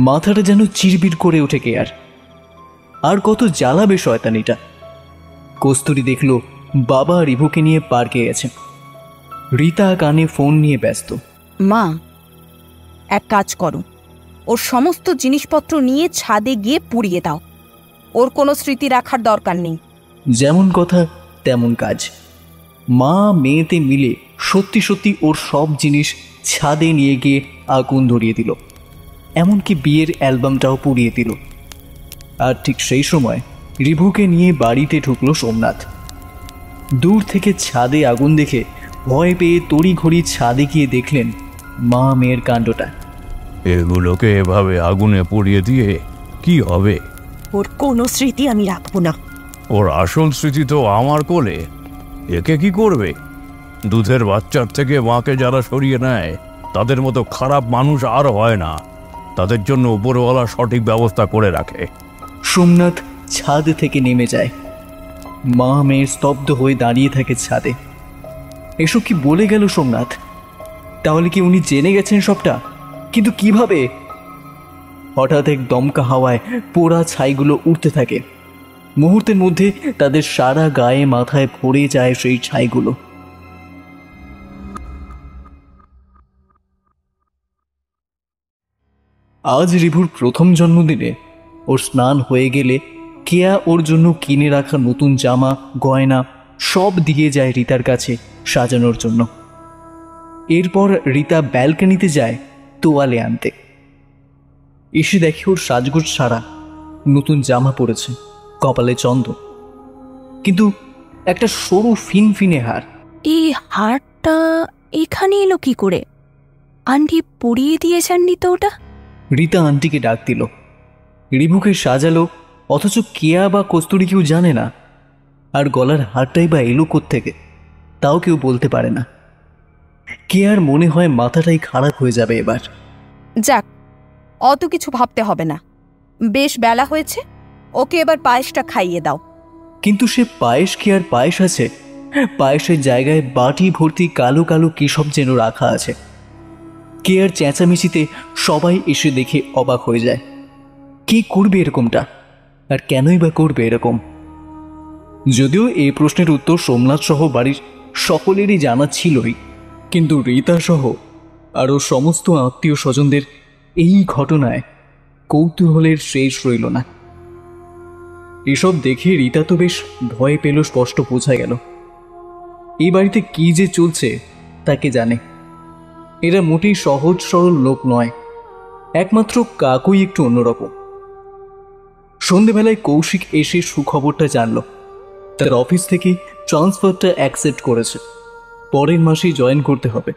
মাথাটা যেন চিরবির করে ওঠে কেয়ার। আর কত জ্বালাবে শয়তানিটা। কস্তুরী দেখল বাবা রিভুকে নিয়ে পার্কে গেছে। রীতা কানে ফোন নিয়ে ব্যস্ত। মা, এক কাজ করো, ওর সমস্ত জিনিসপত্র নিয়ে ছাদে গিয়ে পুড়িয়ে দাও। ওর কোনো স্মৃতি রাখার দরকার নেই। যেমন কথা তেমন কাজ। মা মেয়েতে মিলে সত্যি সত্যি ওর সব জিনিস ছাদে নিয়ে গিয়ে আগুন ধরিয়ে দিল, এমনকি বিয়ের অ্যালবামটাও পুড়িয়ে দিল। আর ঠিক সেই সময় রিভুকে নিয়ে বাড়িতে ঢুকলো সোমনাথ। দূর থেকে ছাদে আগুন দেখে ভয় পেয়ে তড়িঘড়ি ছাদে গিয়ে দেখলেন মা মেয়ের কাণ্ডটা। এগুলোকে এভাবে আগুনে পুড়িয়ে দিয়ে কি হবে? ওর কোনো স্মৃতি আমি রাখবো না। ওর আসল স্মৃতি তো আমার কোলে, একে কি করবে? দুধের বাচ্চার থেকে মাকে যারা সরিয়ে নেয় তাদের মতো খারাপ মানুষ আর হয় না। তাদের জন্য উপরওয়ালা সঠিক ব্যবস্থা করে রাখে। সোমনাথ ছাদ থেকে নেমে যায়। মা মেয়ে স্তব্ধ হয়ে দাঁড়িয়ে থাকে ছাদে। এসব কি বলে গেল সোমনাথ? তাহলে কি উনি জেনে গেছেন সবটা? কিন্তু কিভাবে? হঠাৎ এক দমকা হাওয়ায় পোড়া ছাইগুলো উঠতে থাকে। মুহূর্তের মধ্যে তাদের সারা গায়ে মাথায় ভরে যায় সেই ছাইগুলো। আজ রিভুর প্রথম জন্মদিনে ওর স্নান হয়ে গেলে কেয়া ওর জন্য কিনে রাখা নতুন জামা গয়না সব দিয়ে যায় রীতার কাছে সাজানোর জন্য। এরপর রীতা ব্যালকনিতে যায় তোয়ালে আনতে। এসে দেখে ওর সাজগোজ সারা, নতুন জামা পরেছে, কপালে চন্দন, কিন্তু একটা সরু ফিনফিনে হার। এই হারটা এখানে এলো কি করে? আন্টি পরিয়ে দিয়েছেননি তো ওটা? রীতা আন্টিকে ডাক দিল। রিভুকে সাজালো, অথচ কেয়া বা কস্তুরি কেউ জানে না। আর গলার হারটাই বা এলো কোত্থেকে তাও কেউ বলতে পারে না। কেয়ার মনে হয় মাথাটাই খারাপ হয়ে যাবে এবার। যাক, অত কিছু ভাবতে হবে না, বেশ বেলা হয়েছে, ওকে এবার পায়েসটা খাইয়ে দাও। কিন্তু সে পায়েস কি আর পায়েস আছে? পায়েসের জায়গায় বাটি ভর্তি কালো কালো কি সব যেন রাখা আছে। কেয়ার চেঁচামেচিতে সবাই এসে দেখে অবাক হয়ে যায়। কে করবে এরকমটা, আর কেনই বা করবে এরকম? যদিও এই প্রশ্নের উত্তর সোমনাথ সহ বাড়ির সকলেরই জানা ছিলই, কিন্তু রীতা সহ আরও সমস্ত আত্মীয় স্বজনদের এই ঘটনায় কৌতূহলের শেষ রইল না। এসব দেখে রীতা তো বেশ ভয় পেল, স্পষ্ট বোঝা গেল এই বাড়িতে কি যে চলছে তাকে জানে। এরা মোটেই সহজ সরল লোক নয়, একমাত্র কাকুই একটু অন্যরকম। সন্ধেবেলায় কৌশিক এসে সুখবরটা জানল। তার অফিস থেকে ট্রান্সফারটা অ্যাকসেপ্ট করেছে, পরের মাসেই জয়েন করতে হবে।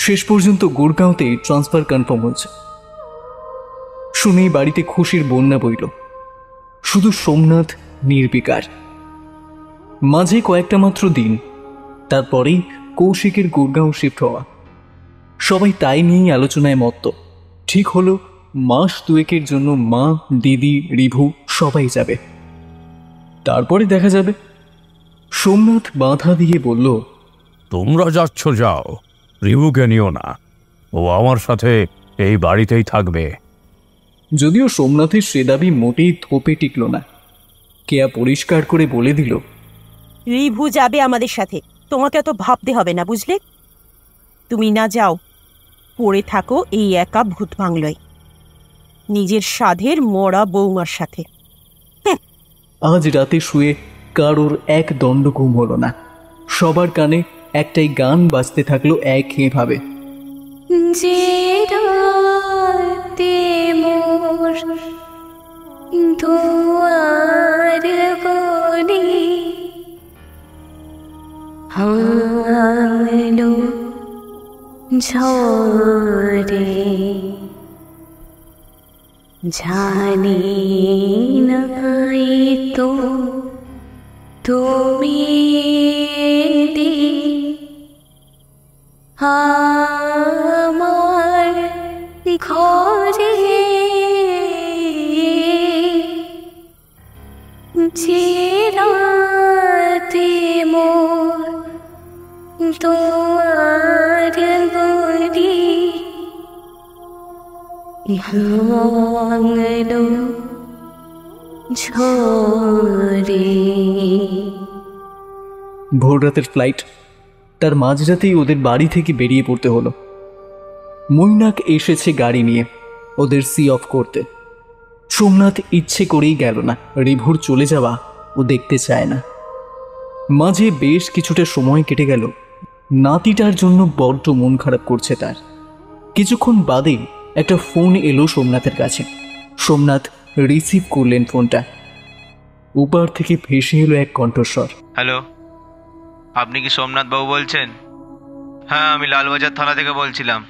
শেষ পর্যন্ত গুড়গাঁওতেই ট্রান্সফার কনফার্ম হয়েছে। শুনেই বাড়িতে খুশির বন্যা বইল। শুধু সোমনাথ নির্বিকার। মাঝে কয়েকটা মাত্র দিন, তারপরেই কৌশিকের গুড়গাঁও শিফট হওয়া। সবাই তাই নিয়েই আলোচনায় মত্ত। ঠিক হলো মাস দুয়েকের জন্য মা, দিদি, রিভু সবাই যাবে, তারপরে দেখা যাবে। সোমনাথ বাধা দিয়ে বলল, তোমরা যাচ্ছ যাও, রিভুকে নিও না, ও আমার সাথে এই বাড়িতেই থাকবে। যদিও সোমনাথের সে দাবি মোটেই থোপে টিকল না। কেয়া পরিষ্কার করে বলে দিল, রিভু যাবে আমাদের সাথে, তোমাকে এত ভাবতে হবে না, বুঝলে? তুমি না যাও, পড়ে থাকো এই একা ভূত বাংলোয় নিজের সাধের মরা বৌমার সাথে। আজ রাতে শুয়ে কারোর এক দণ্ড ঘুম হলো না। সবার কানে একটাই গান বাজতে থাকলো একইভাবে। যে রাতে মোর দুয়ার বনে হালো ঝরে জানি নাই তো তুমি আমার ঘরে যে রাতে মোর দুয়ার বনে হালো ঝরে। ভোর রাতের ফ্লাইট, তার মাঝরাতেই ওদের বাড়ি থেকে বেরিয়ে পড়তে হলো। মৈনাক এসেছে গাড়ি নিয়ে ওদের সি অফ করতে। সোমনাথ ইচ্ছে করেই গেল না, রিভুর চলে যাওয়া ও দেখতে চায় না। মাঝে বেশ কিছুটা সময় কেটে গেল। নাতিটার জন্য বড্ড মন খারাপ করছে তার। কিছুক্ষণ বাদে একটা ফোন এলো সোমনাথের কাছে। সোমনাথ রিসিভ করলেন ফোনটা। উপার থেকে ভেসে এলো এক কণ্ঠস্বর। হ্যালো, আপনি কি সোমনাথ বাবু বলছেন? হ্যাঁ, আমি লালবাজার থানা থেকে বলছিলাম।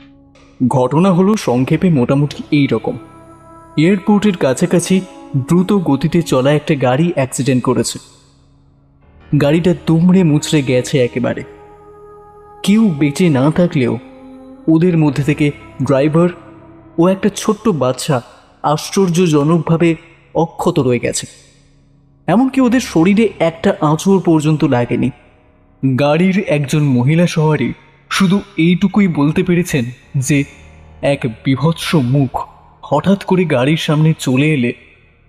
ঘটনা হলো সংক্ষেপে মোটামুটি এই রকম। এয়ারপোর্টের কাছাকাছি দ্রুত গতিতে চলা একটা গাড়ি অ্যাক্সিডেন্ট করেছে। গাড়িটা দুমড়ে মুচড়ে গেছে একেবারে। কেউ বেঁচে না থাকলেও ওদের মধ্যে থেকে ড্রাইভার ও একটা ছোট্ট বাচ্চা আশ্চর্যজনকভাবে অক্ষত রয়ে গেছে। এমনকি ওদের শরীরে একটা আঁচড় পর্যন্ত লাগেনি। গাড়ির একজন মহিলা সওয়ারি শুধু এইটুকুই বলতে পেরেছেন যে এক বীভৎস মুখ হঠাৎ করে গাড়ির সামনে চলে এলে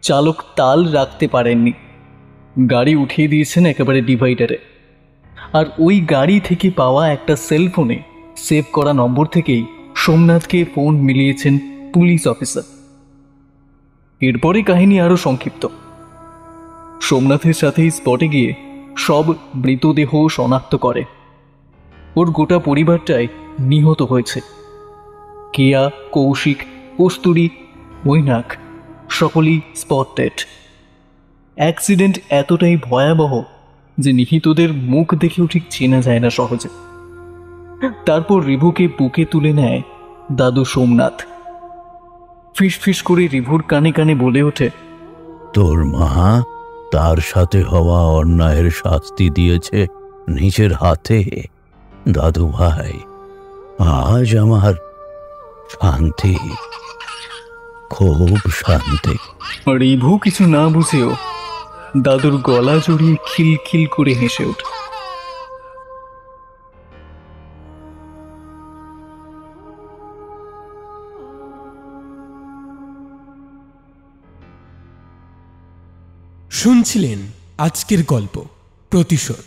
চালক তাল রাখতে পারেননি। গাড়ি উঠিয়ে দিয়েছেন একেবারে ডিভাইডারে। আর ওই গাড়ি থেকে পাওয়া একটা সেলফোনে সেভ করা নম্বর থেকেই সোমনাথকে ফোন মিলিয়েছেন পুলিশ অফিসার। এরপরে কাহিনী আরও সংক্ষিপ্ত। সোমনাথের সাথেই স্পটে গিয়ে সব মৃতদেহ শনাক্ত করে। ওর গোটা পরিবারটাই নিহত হয়েছে। কেয়া, কৌশিক, কস্তুরী, মৈনাক সকলেই স্পট ডেড। অ্যাক্সিডেন্ট এতটাই ভয়াবহ যে নিহতদের মুখ দেখেও ঠিক চেনা যায় না সহজে। তারপর রিভুকে বুকে তুলে নেয় দাদু সোমনাথ। ফিস ফিস করে রিভুর কানে কানে বলে ওঠে, তোর মা তার সাথে হওয়া অন্যায়ের শাস্তি দিয়েছে নিজের হাতে। দাদু ভাই, আজ আমার শান্তি, খুব শান্তি। রিভু কিছু না বুঝেও দাদুর গলা জড়িয়ে খিলখিল করে হেসে ওঠে। শুনছিলেন আজকের গল্প প্রতিশোধ।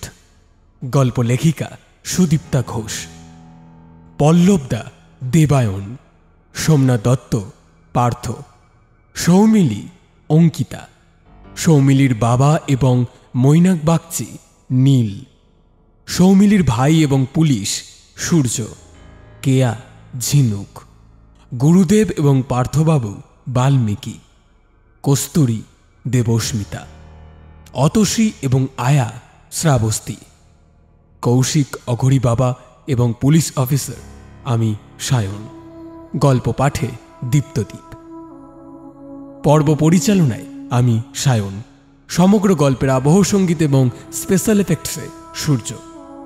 গল্প লেখিকা সুদীপ্তা ঘোষ, পল্লবদা দেবায়ন, সোমনাথ দত্ত পার্থ, সৌমিলি অঙ্কিতা, সৌমিলির বাবা এবং মৈনাক বাগচি নীল, সৌমিলির ভাই এবং পুলিশ সূর্য, কেয়া ঝিনুক, গুরুদেব এবং পার্থবাবু বাল্মীকি, কস্তুরী দেবস্মিতা, অতসী এবং আয়া শ্রাবস্তী, কৌশিক অঘরী বাবা এবং পুলিশ অফিসার আমি সায়ন। গল্প পাঠে দীপ্তদীপ। পর্ব পরিচালনায় আমি সায়ন। সমগ্র গল্পের আবহ সঙ্গীত এবং স্পেশাল এফেক্টসে সূর্য,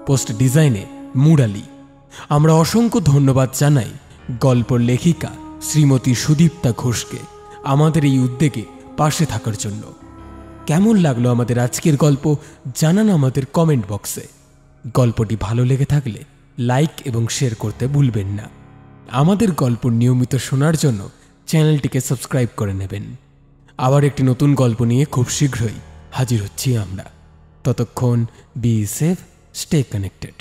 পোস্ট ডিজাইনে মুরালি। আমরা অসংখ্য ধন্যবাদ জানাই গল্প লেখিকা শ্রীমতী সুদীপ্তা ঘোষকে আমাদের এই উদ্যোগে পাশে থাকার জন্য। কেমন লাগলো আমাদের আজকের গল্প জানান আমাদের কমেন্ট বক্সে। গল্পটি ভালো লেগে থাকলে লাইক এবং শেয়ার করতে ভুলবেন না। আমাদের গল্প নিয়মিত শোনার জন্য চ্যানেলটিকে সাবস্ক্রাইব করে নেবেন। আবার একটি নতুন গল্প নিয়ে খুব শীঘ্রই হাজির হচ্ছি আমরা। ততক্ষণ বি সেফ, স্টে কানেক্টেড।